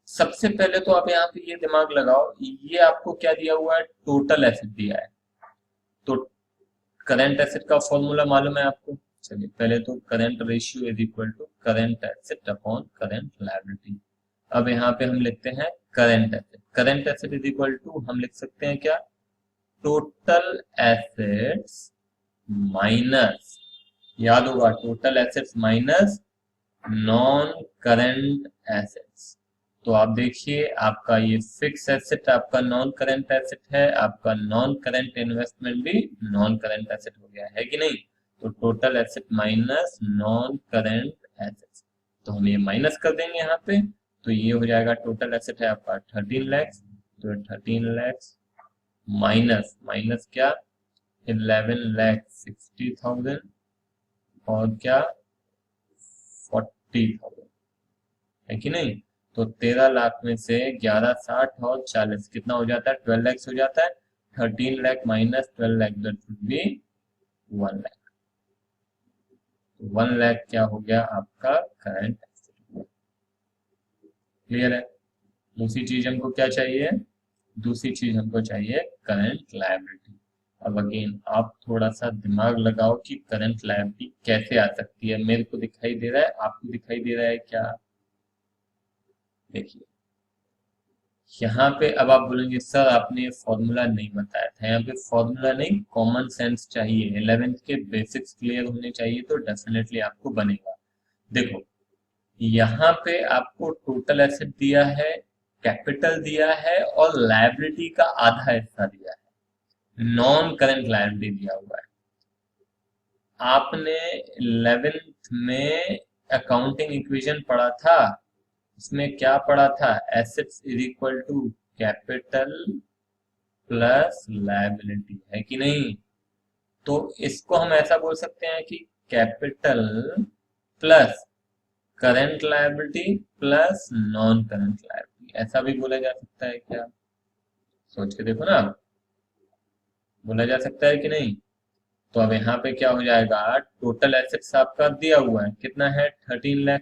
सबसे पहले तो आप यहाँ पे ये दिमाग लगाओ, ये आपको क्या दिया हुआ है? टोटल एसेट दिया है। तो करंट एसेट का फॉर्मूला मालूम है आपको। चलिए पहले तो current ratio is equal to current asset upon current liability. अब यहाँ पे हम लिखते हैं current asset. Current asset is equal to हम लिख सकते हैं क्या? टोटल एसेट्स माइनस, याद होगा, total assets minus non current assets. तो आप देखिए, आपका ये फिक्स एसेट आपका नॉन करंट एसेट है, आपका नॉन करंट इन्वेस्टमेंट भी नॉन करंट एसेट हो गया है कि नहीं? तो total asset minus non current assets, तो हम ये माइनस कर देंगे यहाँ पे। तो ये हो जाएगा, टोटल एसेट है आपका 13 लाख, तो 13 लाख माइनस माइनस क्या, 11,60,000 और क्या 40,000, है कि नहीं? तो 13 लाख में से 11, 60 और 40 कितना हो जाता है? 12 लाख हो जाता है। 13 lakh minus 12 lakh that would B 1 lakh. 1 lakh क्या हो गया आपका? Current asset. क्लियर है? दूसरी चीज हमको क्या चाहिए? दूसरी चीज हमको चाहिए करंट लायबिलिटी। अब अगेन आप थोड़ा सा दिमाग लगाओ कि करंट लायबिलिटी कैसे आ सकती है। मेरे को दिखाई दे रहा है, आपको दिखाई दे रहा है क्या? देखिए यहाँ पे अब आप बोलेंगे सर आपने फॉर्मूला नहीं बताया था। यहाँ पे फॉर्मूला नहीं, कॉमन सेंस चाहिए। 11th के बेसिक्स क्लियर होने चाहिए तो डेफिनेटली आपको बनेगा। देखो यहाँ पे आपको टोटल एसेट दिया है, कैपिटल दिया है और लायबिलिटी का आधा हिस्सा दिया है, नॉन करंट लायबिलिटी दिया हुआ है। आपने 11th में अकाउंटिंग इक्वेशन पढ़ा था, इसमें क्या पढ़ा था? Assets is equal to capital plus liability, है कि नहीं? तो इसको हम ऐसा बोल सकते हैं कि capital plus current liability plus non current liability, ऐसा भी बोला जा सकता है क्या? सोच के देखो ना, बोला जा सकता है कि नहीं? तो अब यहाँ पे क्या हो जाएगा? टोटल एसेट्स आपका दिया हुआ है, कितना है? 13 लाख।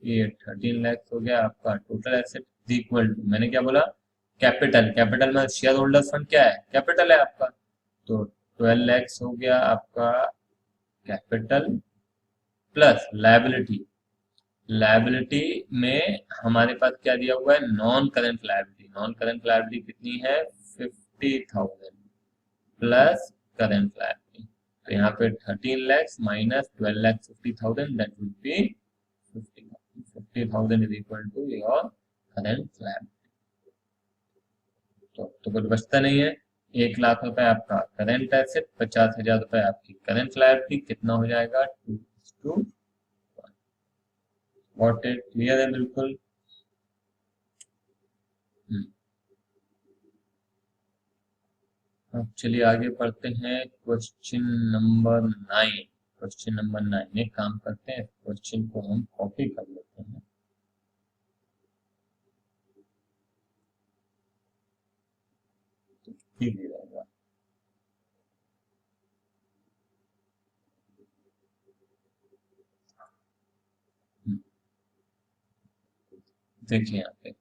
ये 13 लाख हो गया आपका टोटल एसेट इक्वल टू, मैंने क्या बोला? कैपिटल। कैपिटल में शेयर होल्डर फंड क्या है? कैपिटल है आपका। तो 12 लाख हो गया आपका कैपिटल प्लस लायबिलिटी। लायबिलिटी में हमारे पास क्या दिया हुआ है? Non current liability. Non current liability कितनी है? 50,000 प्लस करंट लायबिलिटी। तो यहाँ पे 13 lakh minus 12,50,000 that would be 50,000 is equal to your current liability. तो कुछ बचता नहीं है। 1 लाख रुपए आपका करंट एसेट, 50,000 रुपए आपकी करंट लायबिलिटी, कितना हो जाएगा? 2:1। व्हाट इट क्लियर है बिल्कुल। अब चलिए आगे पढ़ते हैं क्वेश्चन नंबर 9। क्वेश्चन नंबर 9 एक काम करते हैं, क्वेश्चन को हम कॉपी कर लेते हैं। तो ठीक ही रहेगा। देखिए यहाँ पे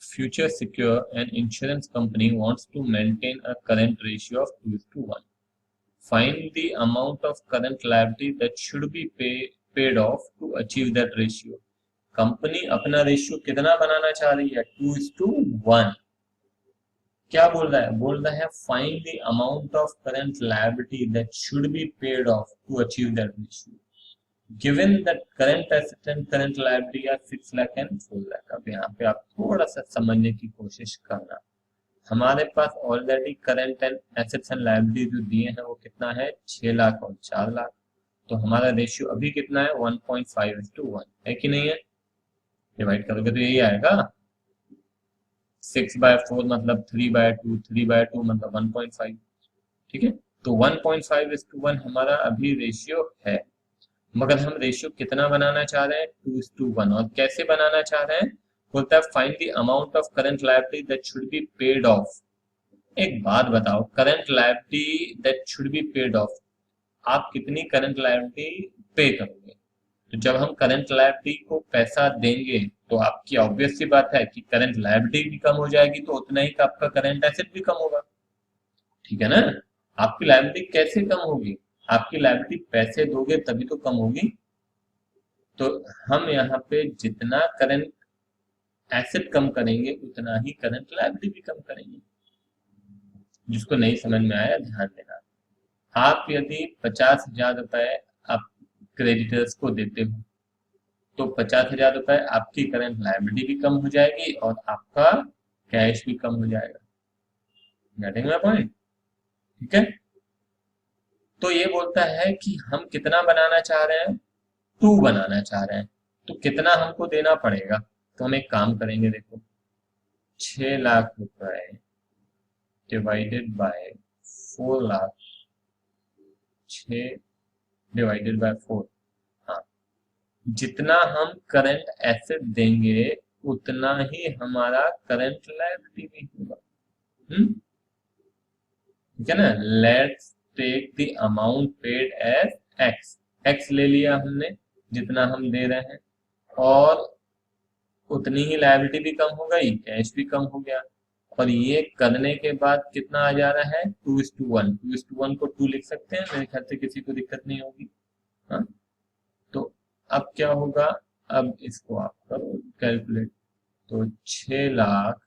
future secure an insurance company wants to maintain a current ratio of 2:1. Find the amount of current liability that should be paid off to achieve that ratio. Company अपना रेशियो कितना बनाना चाह रही है? 2:1। क्या बोल रहा है? बोल रहा है find the amount of current liability that should be paid off to achieve that ratio given that current asset and current liability are 6 lakh and 4 lakh. अब यहाँ पे आप थोड़ा सा समझने की कोशिश करना। हमारे पास already current and assets and liability जो दिए हैं वो कितना है? 6 लाख और 4 लाख। तो हमारा रेशियो अभी कितना है? 1.5:1 है कि नहीं है? डिवाइड करोगे तो यही आएगा। 6/4 मतलब 3/2, 3/2 मतलब 1.5। ठीक है, तो 1.5:1 हमारा अभी रेशियो है, मगर हम रेशियो कितना बनाना चाह रहे हैं? 2:1। और कैसे बनाना चाह रहे हैं? बोलता है find the amount of current liability that should be paid of. एक बात बताओ, current liability that should be paid of, आप कितनी करंट लायबिलिटी पे करोगे? तो जब हम करंट लायबिलिटी को पैसा देंगे तो आपकी ऑब्वियस सी बात है कि करंट लायबिलिटी भी कम हो जाएगी, तो उतना ही का आपका करंट एसेट भी कम होगा। ठीक है ना? आपकी लायबिलिटी कैसे कम होगी? आपकी लायबिलिटी पैसे दोगे तभी तो कम होगी। तो हम यहाँ पे जितना करंट एसेट कम करेंगे उतना ही करंट लायबिलिटी भी कम करेंगे। जिसको नहीं समझ में आया ध्यान देना। आप यदि 50,000 रुपए आप क्रेडिटर्स को देते हो तो 50,000 रुपए आपकी करंट लायबिलिटी भी कम हो जाएगी और आपका कैश भी कम हो जाएगा। Getting my point? ठीक है, तो ये बोलता है कि हम कितना बनाना चाह रहे हैं? 2 बनाना चाह रहे हैं। तो कितना हमको देना पड़ेगा? तो हम एक काम करेंगे, देखो 6 लाख रुपए divided by 4 lakh, 6 divided by 4। हाँ, जितना हम करंट एसेट देंगे उतना ही हमारा करंट लायबिलिटी भी होगा। ठीक है ना? Let's take the amount paid as X. X ले लिया हमने, जितना हम दे रहे हैं, और उतनी ही लायबिलिटी भी कम हो गई, कैश भी कम हो गया। और ये करने के बाद कितना आ जा रहा है? 2:1। 2:1 को 2 लिख सकते हैं, मेरे ख्याल से किसी को दिक्कत नहीं होगी। हाँ, तो अब क्या होगा? अब इसको आप करो कैलकुलेट। तो 6 lakh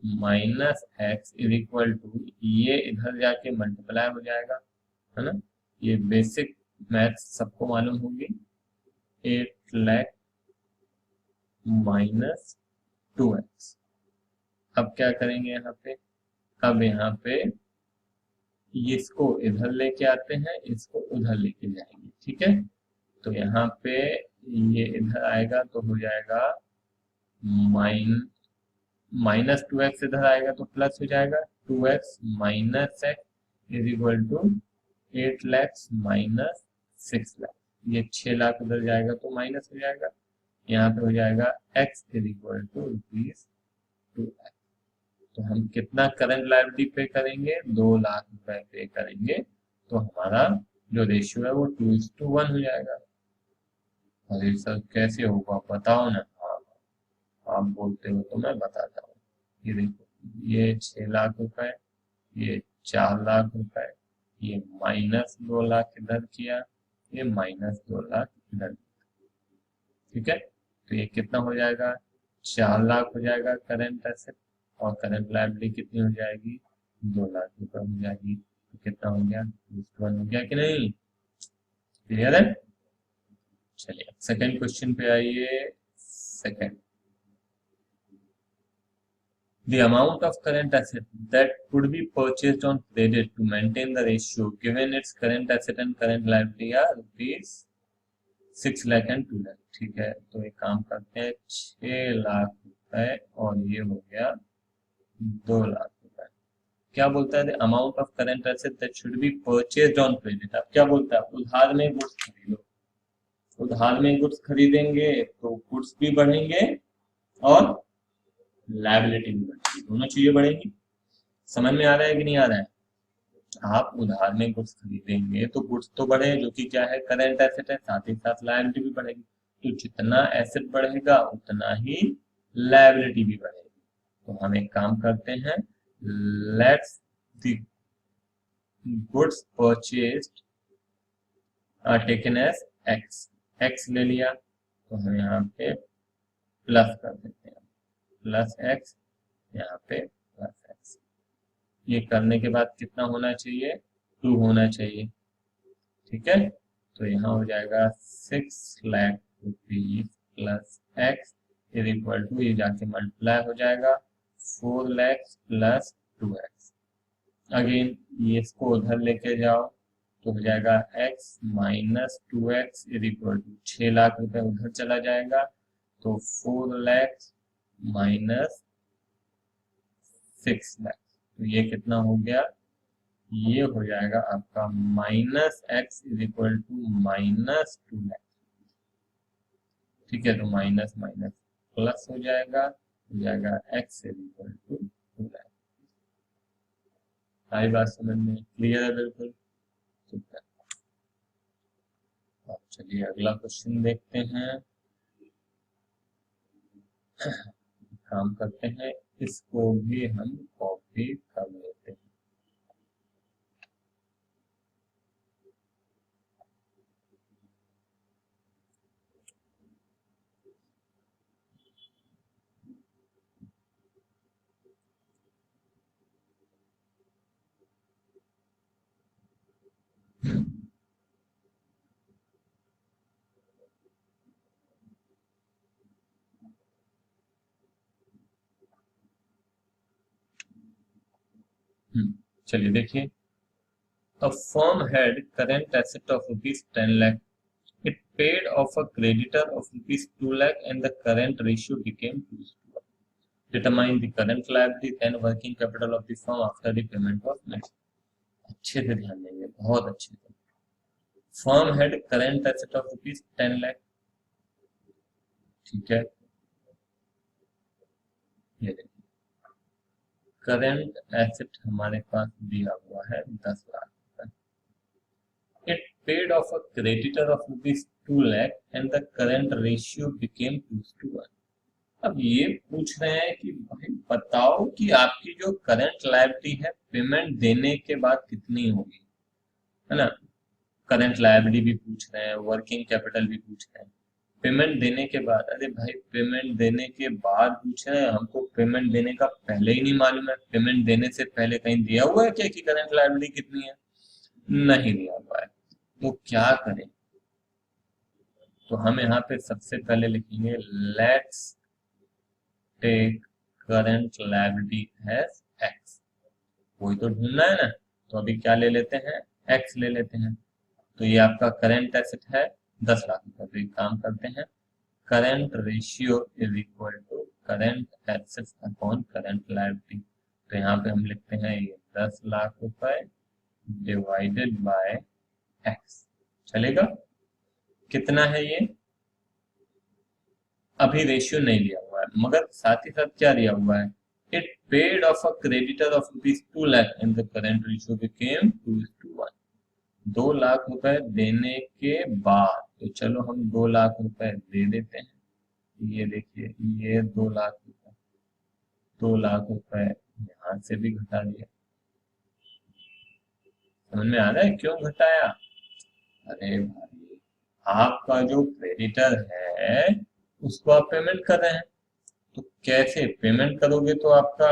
minus X is equal to, ये इधर जाके मल्टीप्लाई हो जाएगा, है ना? ये बेसिक मैथ सबको मालूम होगी। 8 लाख माइनस 2x। अब क्या करेंगे यहाँ पे? अब यहाँ पे इसको इधर लेके आते हैं, इसको उधर लेके जाएंगे। ठीक है, तो यहाँ पे ये इधर आएगा तो हो जाएगा माइनस 2x, इधर आएगा तो प्लस हो जाएगा 2x minus X is equal to 8 lakh minus 6 lakh. ये 6 लाख उधर जाएगा तो माइनस हो जाएगा, यहाँ पे हो जाएगा x इज इक्वल टू ₹2। तो हम कितना करंट लायबिलिटी पे करेंगे? 2 लाख रुपए पे करेंगे। तो हमारा जो रेशियो है वो 2:1 हो जाएगा। अरे सर कैसे होगा बताओ ना। हाँ, आप बोलते हो तो मैं बताता हूँ। ये देखो, ये 6 लाख रुपए, ये 4 लाख रुपए, ये माइनस 2 लाख इधर किया, ये माइनस 2 लाख इधर। ठीक है, तो ये कितना हो जाएगा? 4 लाख हो जाएगा करंट एसेट, और करंट लायबिलिटी कितनी हो जाएगी? 2 लाख रुपए हो जाएगी। तो कितना हो गया? 2:1 हो गया कि नहीं? क्लियर है? चलिए सेकंड क्वेश्चन पे आइए। Second, the amount of current asset that could be purchased on credit to maintain the ratio given its current asset and current liability are rupees 6 lakh and 2 lakh, ठीक है। तो एक काम करते हैं, 6 लाख रुपए और ये हो गया 2 लाख रुपए। क्या बोलता है, the amount of current asset that should B purchased on credit. अब क्या बोलता है, उधार में गुड्स खरीदो। उधार में गुड्स खरीदेंगे तो गुड्स भी बढ़ेंगे और लायबिलिटी भी बढ़ेगी, दोनों चीजें बढ़ेंगी। समझ में आ रहा है कि नहीं आ रहा है? आप उधार में गुड्स खरीदेंगे तो गुड्स तो बढ़े, जो कि क्या है, करंट एसेट है, साथ ही साथ लायबिलिटी भी बढ़ेगी। तो जितना एसेट बढ़ेगा उतना ही लायबिलिटी भी बढ़ेगी। तो हम एक काम करते हैं, let's the goods purchased are taken as X. X ले लिया तो हम यहाँ पे प्लस कर देते हैं, प्लस एक्स, यहाँ पे प्लस एक्स। ये करने के बाद कितना होना चाहिए, 2 होना चाहिए, ठीक है। तो यहाँ हो जाएगा 6 lakh rupees plus X is equal to, ये जाके मल्टीप्लाई हो जाएगा 4 लैक्स प्लस 2x। अगेन ये इसको उधर लेके जाओ तो हो जाएगा x minus 2x is equal to 6 lakh रुपए उधर चला जाएगा, तो 4 लैक्स माइनस 6 लाख। तो ये कितना हो गया, ये हो जाएगा आपका minus X is equal to minus 2 lakh, ठीक है। तो माइनस माइनस प्लस हो जाएगा X is equal to 2 lakh. सारी बात समझ में क्लियर है, बिल्कुल ठीक है। अब चलिए अगला क्वेश्चन देखते हैं। काम करते हैं, इसको भी हम कॉपी कर लेते हैं। चलिए देखिए, a firm had current asset of rupees 10 lakh. It paid off a creditor of rupees 2 lakh and the current ratio became 2:1. Determine the current liability and working capital of the firm after the payment was made. अच्छे से ध्यान देंगे, बहुत अच्छे से। Firm had current asset of rupees 10 lakh, ठीक है। ये देखिए करंट एसेट हमारे पास दिया हुआ है 10 लाख रुपए। It paid of a creditor of rupees 2 lakh and the current ratio became 2:1। अब ये पूछ रहे हैं कि भाई बताओ कि आपकी जो करंट लायबिलिटी है पेमेंट देने के बाद कितनी होगी, है ना। करंट लायबिलिटी भी पूछ रहे हैं, वर्किंग कैपिटल भी पूछ रहे हैं, पेमेंट देने के बाद। अरे भाई पेमेंट देने के बाद पूछ रहे हैं, हमको पेमेंट देने का पहले ही नहीं मालूम है। पेमेंट देने से पहले कहीं दिया हुआ है क्या कि करंट लायबिलिटी कितनी है, नहीं दिया हुआ है। तो क्या करें, तो हम यहाँ पे सबसे पहले लिखेंगे let's take current liability as X. कोई तो ढूंढना है ना, तो अभी क्या ले लेते हैं, एक्स ले लेते हैं। तो ये आपका करंट एसेट है 10 लाख रुपए। तो एक काम करते हैं, current ratio is equal to current assets upon current liability. तो यहाँ पे हम लिखते हैं ये 10 लाख रुपए डिवाइडेड बाय एक्स, चलेगा। कितना है ये, अभी रेशियो नहीं दिया हुआ है, मगर साथ ही साथ क्या दिया हुआ है, it paid of a creditor of rupees 2 lakh and the current ratio became 2:1। 2 lakh रुपए देने के बाद, तो चलो हम 2 लाख रुपए दे देते हैं। ये देखिए ये 2 लाख रुपए, 2 लाख रुपए यहाँ से भी घटा दिया। समझ में आ रहा है क्यों घटाया? अरे भाई आपका जो क्रेडिटर है उसको आप पेमेंट कर रहे हैं, तो कैसे पेमेंट करोगे, तो आपका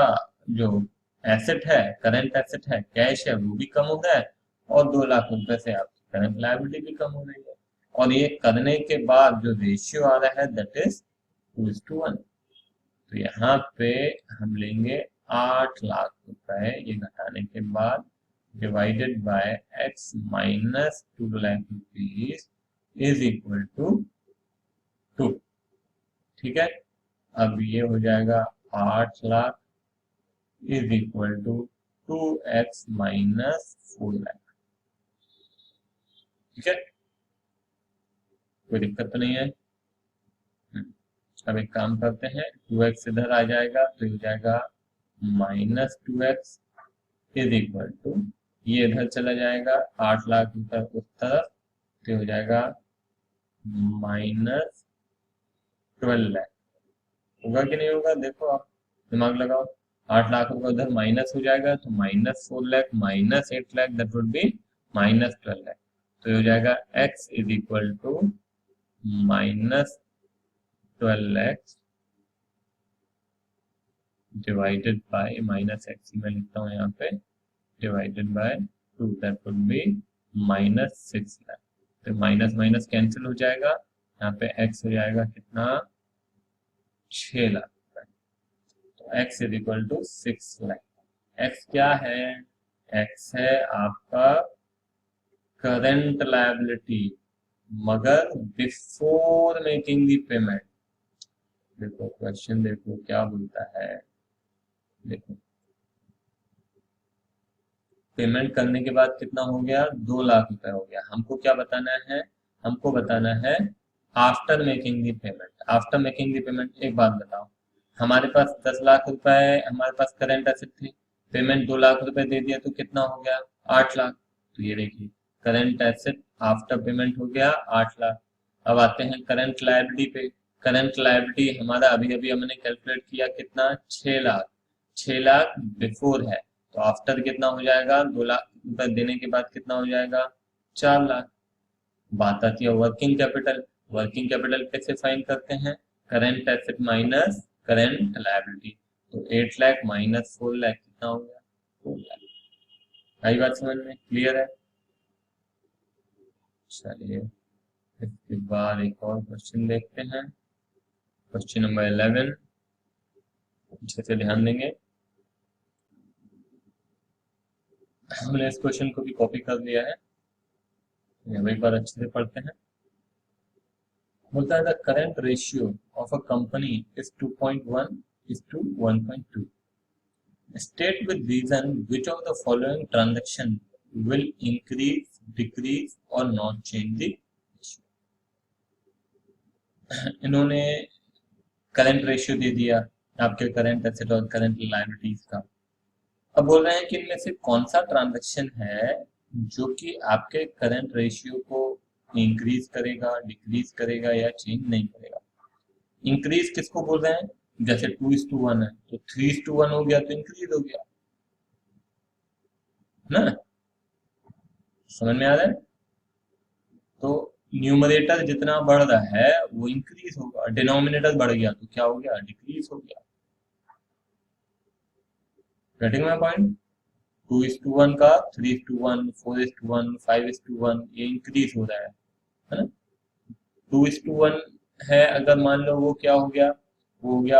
जो एसेट है, करंट एसेट है, कैश है, वो भी कम हो गया है और 2 लाख रुपए से आपकी करंट लायबिलिटी भी कम हो रही है। और ये करने के बाद जो रेशियो आ रहा है दैट इज 2:1। तो यहाँ पे हम लेंगे 8 लाख रुपए ये घटाने के बाद divided by X minus 2 lakh rupees is equal to 2। ठीक है, अब ये हो जाएगा 8 lakh is equal to 2x minus 4 lakh. ठीक है, कोई दिक्कत तो नहीं है। अब एक काम करते हैं, 2x इधर आ जाएगा तो हो जाएगा minus 2x is equal to, ये इधर चला जाएगा 8 लाख ऊपर उस तरफ तो हो जाएगा माइनस 12 लाख। होगा कि नहीं होगा, देखो आप दिमाग लगाओ। 8 लाख रुपए उधर माइनस हो जाएगा तो minus 4 lakh minus 8 lakh, that would be minus 12 lakh. तो हो जाएगा x is equal to minus 12 lakh divided by minus X, मैं लिखता हूँ यहाँ पे divided by 2, that would be minus 6 lakh. तो माइनस माइनस कैंसिल हो जाएगा, यहाँ पे x हो जाएगा कितना 6 लाख। तो x is equal to 6 lakh. x क्या है, x है आपका करंट लायबिलिटी, मगर बिफोर मेकिंग द पेमेंट। देखो क्वेश्चन देखो क्या बोलता है, देखो पेमेंट करने के बाद कितना हो गया 2 लाख रुपए हो गया। हमको क्या बताना है, हमको बताना है after making the payment. After making the payment एक बात बताओ, हमारे पास 10 लाख रुपए हमारे पास करंट एसेट थी, पेमेंट 2 लाख रुपए दे दिया तो कितना हो गया 8 लाख। तो ये देखिए करंट एसेट आफ्टर पेमेंट हो गया 8 लाख। अब आते हैं करंट लायबिलिटी पे। करंट लायबिलिटी हमारा अभी अभी हमने कैलकुलेट किया कितना 6 लाख। 6 लाख बिफोर है तो आफ्टर कितना हो जाएगा, 2 लाख रुपए देने के बाद कितना हो जाएगा 4 लाख। बात आती है वर्किंग कैपिटल। वर्किंग कैपिटल कैसे फाइंड करते हैं, current asset minus current liability. तो 8 लाख माइनस 4 लाख कितना हो गया 4 लाख। आई बात समझ में, क्लियर है। चलिए इसके बाद एक और क्वेश्चन देखते हैं, क्वेश्चन नंबर 11। अच्छे से ध्यान देंगे, हमने इस क्वेश्चन को भी कॉपी कर लिया है, एक बार अच्छे से पढ़ते हैं। बोलता है the current ratio of a company is 2.1 is to 1.2. State with reason which of the following transaction will increase, decrease or not change the ratio. इन्होंने करंट रेशियो दे दिया आपके करंट एसेट और करंट लायबिलिटीज का। अब बोल रहे हैं कि इनमें से कौन सा ट्रांजैक्शन है जो कि आपके करंट रेशियो को इंक्रीज करेगा, डिक्रीज करेगा या चेंज नहीं करेगा। इंक्रीज किसको बोल रहे हैं, जैसे 2:1 है तो 3:1 हो गया तो इंक्रीज हो गया ना, समझ में आ रहा है। तो न्यूमरेटर जितना बढ़ रहा है वो इंक्रीज होगा, डिनोमिनेटर बढ़ गया तो क्या हो गया डिक्रीज हो गया। Getting my point. 2:1 का 3:1, 4:1, 5:1 ये इंक्रीज हो रहा है ना। 2:1 है अगर मान लो वो क्या हो गया, वो हो गया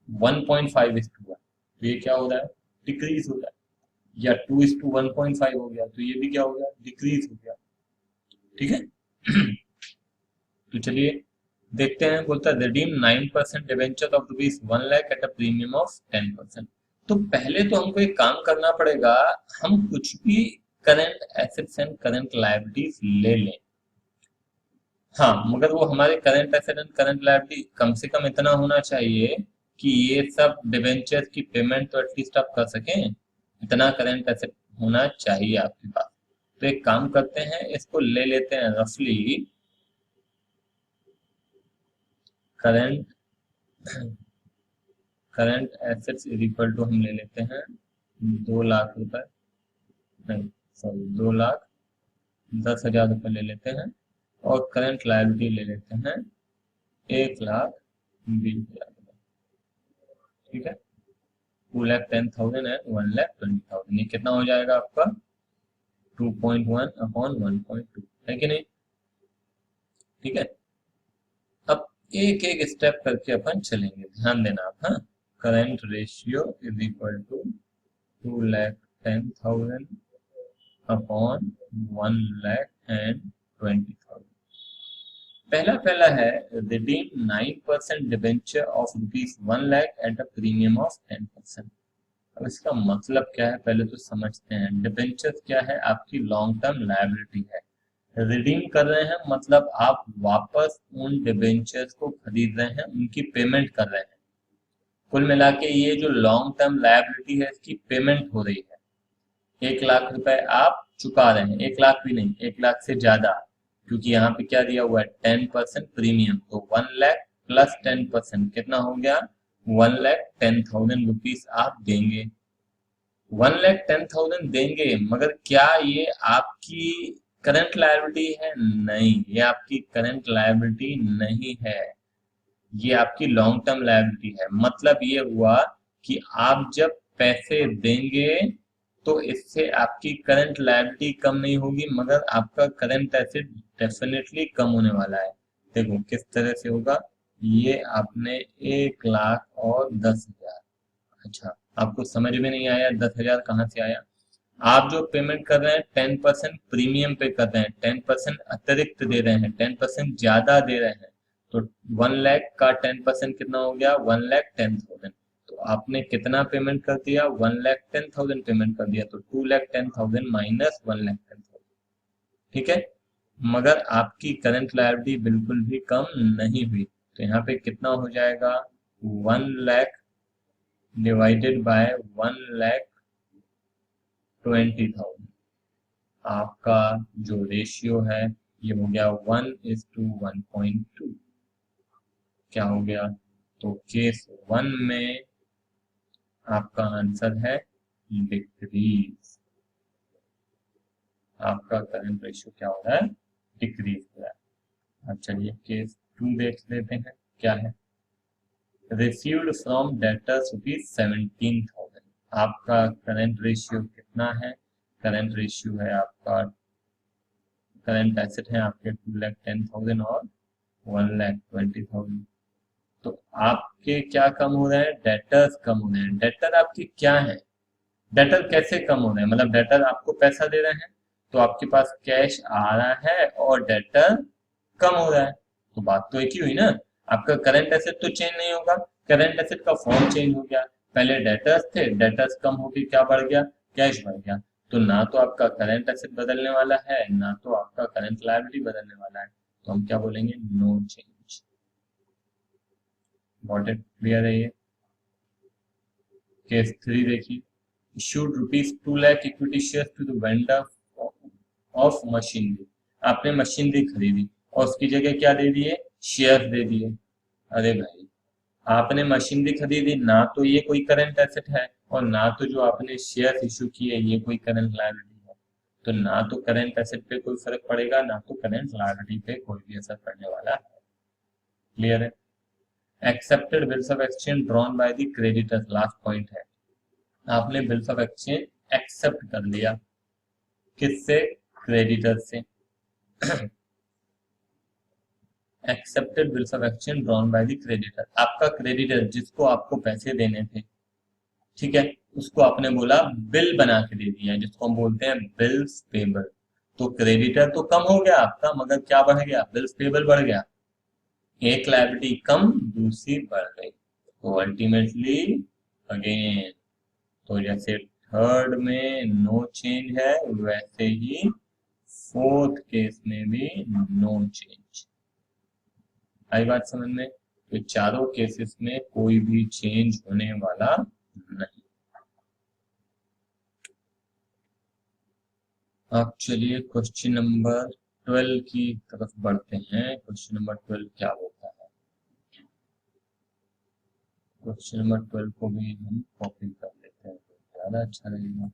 1.5:1, तो ये क्या हो रहा है डिक्रीज हो रहा है। या 2:1.5 हो गया तो ये भी क्या हो गया डिक्रीज हो गया। ठीक है तो चलिए देखते हैं। बोलता है redeem 9% debenture of ₹1 lakh at a premium of 10%। तो पहले तो हमको एक काम करना पड़ेगा, हम कुछ भी current assets and current liabilities ले लें। हाँ मगर वो हमारे current asset and current liability कम से कम इतना होना चाहिए कि ये सब डिवेंचर की पेमेंट तो एटलीस्ट आप कर सकें, इतना करंट एसेट होना चाहिए आपके पास। तो एक काम करते हैं, इसको ले लेते हैं रफली current current assets is equal to हम ले लेते हैं 2 लाख रुपए, नहीं सॉरी 2,10,000 रुपए ले लेते हैं, और करंट लायबिलिटी ले लेते हैं 1,20,000 रुपए। ठीक है, 2,10,000 एंड 1,20,000, ये कितना हो जाएगा आपका 2.1 अपॉन 1.2, है कि नहीं। ठीक है, अब एक एक स्टेप करके अपन चलेंगे, ध्यान देना आप। हाँ, current ratio is equal to 2,10,000 upon 1,20,000। पहला पहला है redeem 9% debenture of ₹1 lakh at a premium of 10%। अब इसका मतलब क्या है पहले तो समझते हैं। डिबेंचर क्या है? आपकी लॉन्ग टर्म लायबिलिटी है। रिडीम कर रहे हैं मतलब आप वापस उन डिबेंचर्स को खरीद रहे हैं, उनकी पेमेंट कर रहे हैं। कुल मिला के ये जो लॉन्ग टर्म लायबिलिटी है इसकी पेमेंट हो रही है। 1 लाख रुपए आप चुका रहे हैं, 1 लाख भी नहीं, 1 लाख से ज्यादा, क्योंकि यहाँ पे क्या दिया हुआ है 10% प्रीमियम, तो 1 लाख प्लस 10% कितना हो गया? 1,10,000 रुपीज आप देंगे। 1,10,000 देंगे, मगर क्या ये आपकी करंट लायबिलिटी है? नहीं, ये आपकी करंट लायबिलिटी नहीं है, ये आपकी लॉन्ग टर्म लायबिलिटी है। मतलब ये हुआ कि आप जब पैसे देंगे तो इससे आपकी करंट लायबिलिटी कम नहीं होगी, मगर आपका करंट एसेट डेफिनेटली कम होने वाला है। देखो किस तरह से होगा। ये आपने 1 लाख और 10,000, अच्छा आपको समझ में नहीं आया 10,000 कहाँ से आया? आप जो पेमेंट कर रहे हैं 10% प्रीमियम पे कर रहे हैं, 10% अतिरिक्त दे रहे हैं, 10% ज्यादा दे रहे हैं, तो 1 लाख का 10% कितना हो गया? 1,10,000। तो आपने कितना पेमेंट कर दिया? 1,10,000 पेमेंट कर दिया, तो 2,10,000 माइनस 1,10,000। ठीक है, मगर आपकी करंट लायबिलिटी बिल्कुल भी कम नहीं हुई, तो यहाँ पे कितना हो जाएगा? 1 लाख डिवाइडेड बाय 1,20,000। आपका जो रेशियो है ये हो गया 1:1.2। क्या हो गया? तो केस 1 में आपका आंसर है डिक्रीज। आपका करंट रेशियो क्या हो रहा है? डिक्रीज हो रहा है। अब चलिए केस 2 देख लेते हैं क्या है। Received from debtors ₹17,000। आपका करंट रेशियो कितना है? करंट रेशियो है आपका, करंट एसेट है आपके 2,10,000 और 1,20,000। तो आपके क्या कम हो रहे हैं? डेटर्स कम हो रहे हैं। डेटर आपके क्या है? डेटर कैसे कम हो रहे हैं? मतलब डेटर आपको पैसा दे रहे हैं तो आपके पास कैश आ रहा है और डेटर कम हो रहा है, तो बात तो एक ही हुई ना। आपका करंट एसेट तो चेंज नहीं होगा, करंट एसेट का फॉर्म चेंज हो गया। पहले डेटर्स थे, डेटर्स कम होके क्या बढ़ गया? कैश बढ़ गया। तो ना तो आपका करंट एसेट बदलने वाला है, ना तो आपका करंट लायबिलिटी बदलने वाला है, तो हम क्या बोलेंगे? No change. Got it? Clear है ये? केस 3 देखिए। Issued ₹2 lakh equity share to the vendor of machinery. आपने मशीनरी खरीदी और उसकी जगह क्या दे दिए? शेयर दे दिए। अरे भाई, आपने मशीनरी खरीदी, ना तो ये कोई करंट एसेट है और ना तो जो आपने शेयर इशू किए ये कोई करंट लायबिलिटी है। तो ना तो करंट एसेट पे कोई फर्क पड़ेगा, ना तो करंट लायबिलिटी पे कोई भी असर पड़ने वाला है। क्लियर है? Accepted bills of exchange drawn by the creditors, last point है। आपने बिल्स ऑफ एक्सचेंज एक्सेप्ट कर लिया, किससे? क्रेडिटर से। Accepted bills of exchange drawn by the creditor. आपका क्रेडिटर जिसको आपको पैसे देने थे, ठीक है, उसको आपने बोला बिल बना के दे दिया, जिसको हम बोलते हैं बिल्स पेबल। तो क्रेडिटर तो कम हो गया आपका, मगर क्या बढ़ गया? बिल्स पेबल बढ़ गया। एक लायबिलिटी कम, दूसरी बढ़ गई, तो अल्टीमेटली अगेन, तो जैसे थर्ड में नो चेंज है, वैसे ही फोर्थ केस में भी नो चेंज। आई बात समझ में? तो चारों केसेस में कोई भी चेंज होने वाला नहीं। अब चलिए क्वेश्चन नंबर 12 की तरफ बढ़ते हैं। क्वेश्चन नंबर 12 क्या होता है? क्वेश्चन नंबर 12 को भी हम कॉपी कर लेते हैं तो ज्यादा अच्छा रहेगा।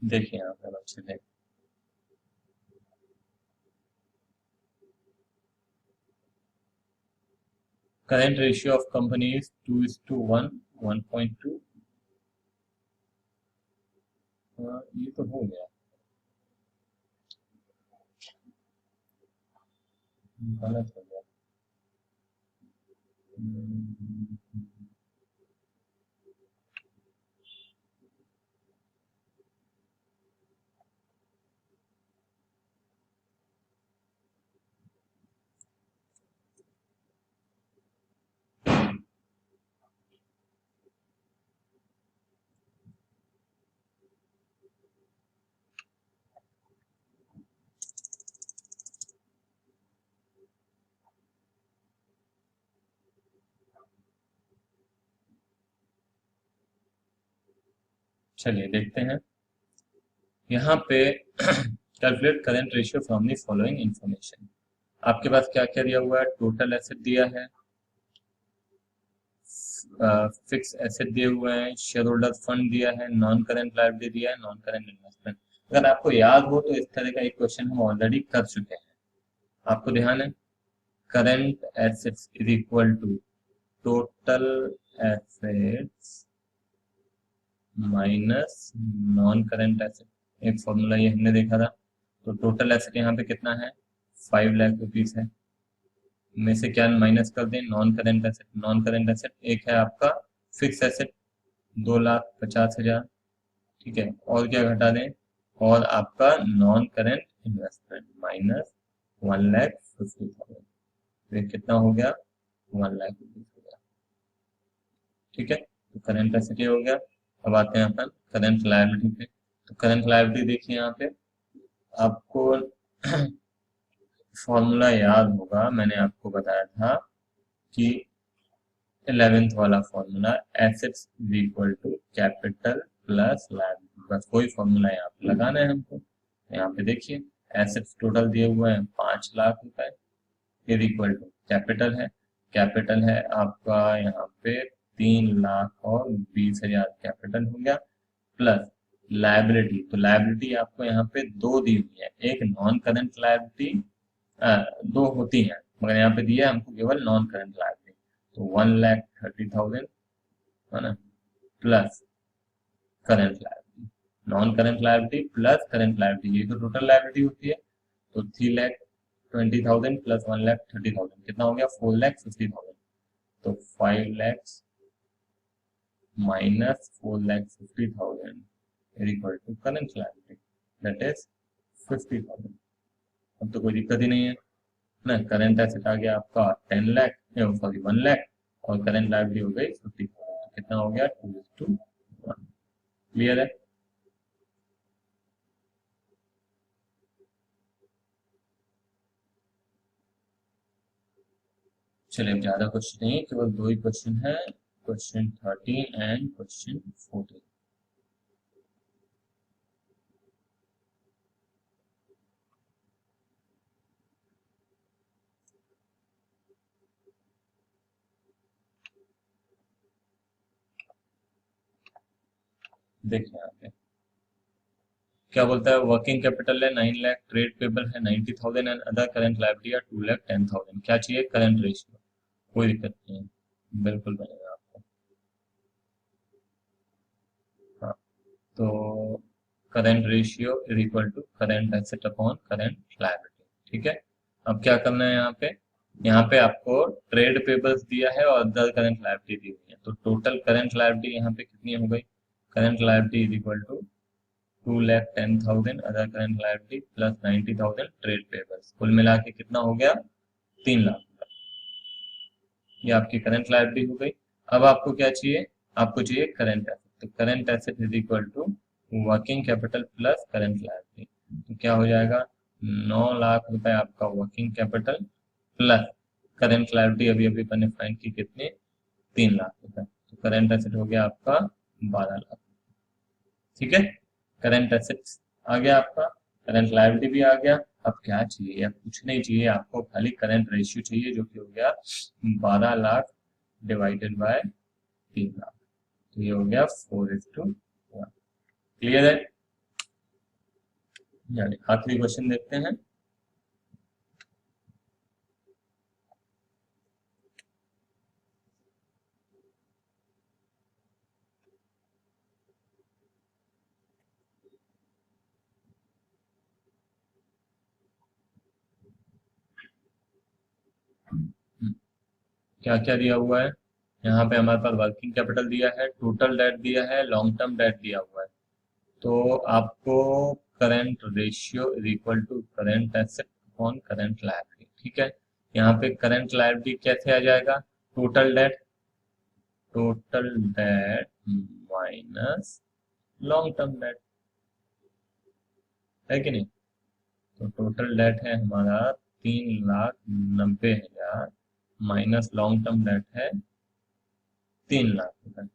देखिए यहाँ पे बच्चे देख, current ratio of company is 2:1, 1.2। ये तो हो गया, गलत हो गया। चलिए देखते हैं यहाँ पे। Calculate current ratio from the following information. आपके पास क्या क्या दिया हुआ है? टोटल एसेट दिया है, फिक्स एसेट दिए हुए हैं, शेयर होल्डर फंड दिया है, नॉन करेंट लायबिलिटी दिया है, नॉन करेंट इन्वेस्टमेंट। अगर आपको याद हो तो इस तरह का एक क्वेश्चन हम ऑलरेडी कर चुके हैं, आपको ध्यान है? Current assets is equal to total assets minus non current asset. एक फॉर्मूला ये हमने देखा था। तो टोटल एसेट यहाँ पे कितना है? 5 लाख रुपीज है। में से क्या माइनस कर दें? Non current asset. Non current asset एक है आपका फिक्स एसेट 2,50,000, ठीक है। और क्या घटा दें? और आपका नॉन करेंट इन्वेस्टमेंट माइनस 1,50,000। तो कितना हो गया? 1,00,000 हो गया, ठीक है। तो करेंट एसेट हो गया। अब आते हैं अपन करेंट लायबिलिटी पे। तो करेंट लायबिलिटी देखिए यहाँ पे आपको फॉर्मूला याद होगा, मैंने आपको बताया था कि 11th वाला formula, assets is equal to capital plus liability. बस वही फॉर्मूला यहाँ पे लगाना है हमको। यहाँ पे देखिए एसेट्स टोटल दिए हुए हैं 5 लाख रुपए, इज इक्वल टू कैपिटल है आपका यहाँ पे 3,20,000 कैपिटल हो गया, प्लस लायबिलिटी। तो लायबिलिटी आपको यहाँ पे दो दी हुई है, एक नॉन करंट लायबिलिटी, दो होती हैं मगर यहाँ पे दिया है हमको केवल नॉन करंट लायबिलिटी। तो 1,30,000 है ना, plus current liability. Non current liability plus current liability, ये तो टोटल लायबिलिटी होती है। तो 3,20,000 प्लस 1,30,000 कितना हो गया? 4,50,000। तो 5 lakhs minus 4,50,000 is equal to current liability, that is 50,000। अब तो कोई दिक्कत ही नहीं है ना। करंट एसेट आ गया आपका 10 लाख, सॉरी 1 लाख, और करंट लायबिलिटी हो गई 50,000। तो कितना हो गया? 2:1। क्लियर है? चलिए अब ज्यादा क्वेश्चन नहीं है, केवल दो ही क्वेश्चन है, क्वेश्चन 13 एंड क्वेश्चन 14। देखिए यहाँ पे क्या बोलता है? वर्किंग कैपिटल है 9 लाख, ट्रेड पेबल है 90,000 एंड अदर करंट लायबिलिटी है 2,10,000। क्या चाहिए? Current ratio. कोई दिक्कत नहीं है, बिल्कुल बनेगा आपको। हाँ, तो current ratio is equal to current asset upon current liability, ठीक है। अब क्या करना है यहाँ पे? यहाँ पे आपको ट्रेड पेबल्स दिया है और अदर करंट लायबिलिटी दी हुई है। तो टोटल करंट लायबिलिटी यहाँ पे कितनी हो गई? Current liability is equal to 2,10,000 other current liability plus 90,000 trade payables, कुल मिला के कितना हो गया? 3 लाख। ये आपकी करंट लायबिलिटी हो गई। अब आपको क्या चाहिए? आपको चाहिए करंट एसेट। तो current asset is equal to working capital plus current liability. तो क्या हो जाएगा? 9 लाख रुपए आपका working capital plus current liability अभी अभी मैंने फाइंड की कितनी? 3 लाख रुपए। तो करंट एसेट हो गया आपका 12 लाख, ठीक है। करंट एसेट्स आ गया आपका, करंट लायबिलिटी भी आ गया। अब क्या चाहिए? अब कुछ नहीं चाहिए आपको, खाली करंट रेशियो चाहिए जो कि हो गया 12 लाख डिवाइडेड बाय 3 लाख। तो ये हो गया 4:1। क्लियर है? यानी आखिरी क्वेश्चन देखते हैं। क्या क्या दिया हुआ है, यहाँ पे हमारे पास वर्किंग कैपिटल दिया है, टोटल डेट दिया है, लॉन्ग टर्म डेट दिया हुआ है। तो आपको current ratio is equal to current asset upon current liability, ठीक है। यहाँ पे करंट लायबिलिटी कैसे आ जाएगा, total debt minus long term debt, है कि नहीं। तो टोटल डेट है हमारा 3,90,000 माइनस लॉन्ग टर्म डेट है 3,00,000 रुपए।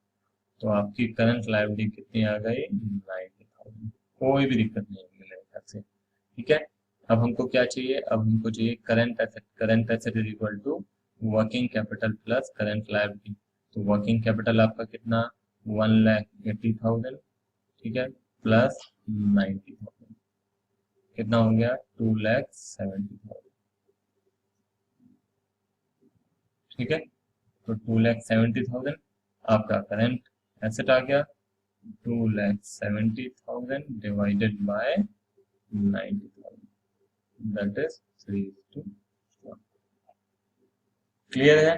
तो आपकी करंट लायबिलिटी कितनी आ गई, 90,000। कोई भी दिक्कत नहीं है मेरे ख्याल से, ठीक है। अब हमको क्या चाहिए, अब हमको चाहिए current asset is equal to working capital plus current liability. तो वर्किंग कैपिटल आपका कितना, 1,80,000, ठीक है, प्लस 90,000, कितना हो गया, 2,70,000, ठीक है। तो 2,70,000 आपका करंट एसेट आ गया, 2,70,000 divided by 90,000, that is 3:1। Clear है।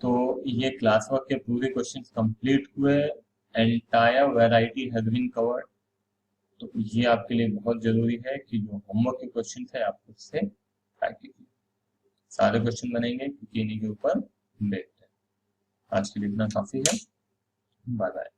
तो ये क्लास वर्क के पूरे क्वेश्चंस कंप्लीट हुए, entire variety has been covered. तो ये आपके लिए बहुत जरूरी है कि जो होमवर्क के क्वेश्चंस है आप उससे प्रैक्टिस कीजिए, सारे क्वेश्चन बनेंगे क्योंकि इन्हीं के ऊपर देखते हैं। आज के लिए इतना काफी है, बाय बाय।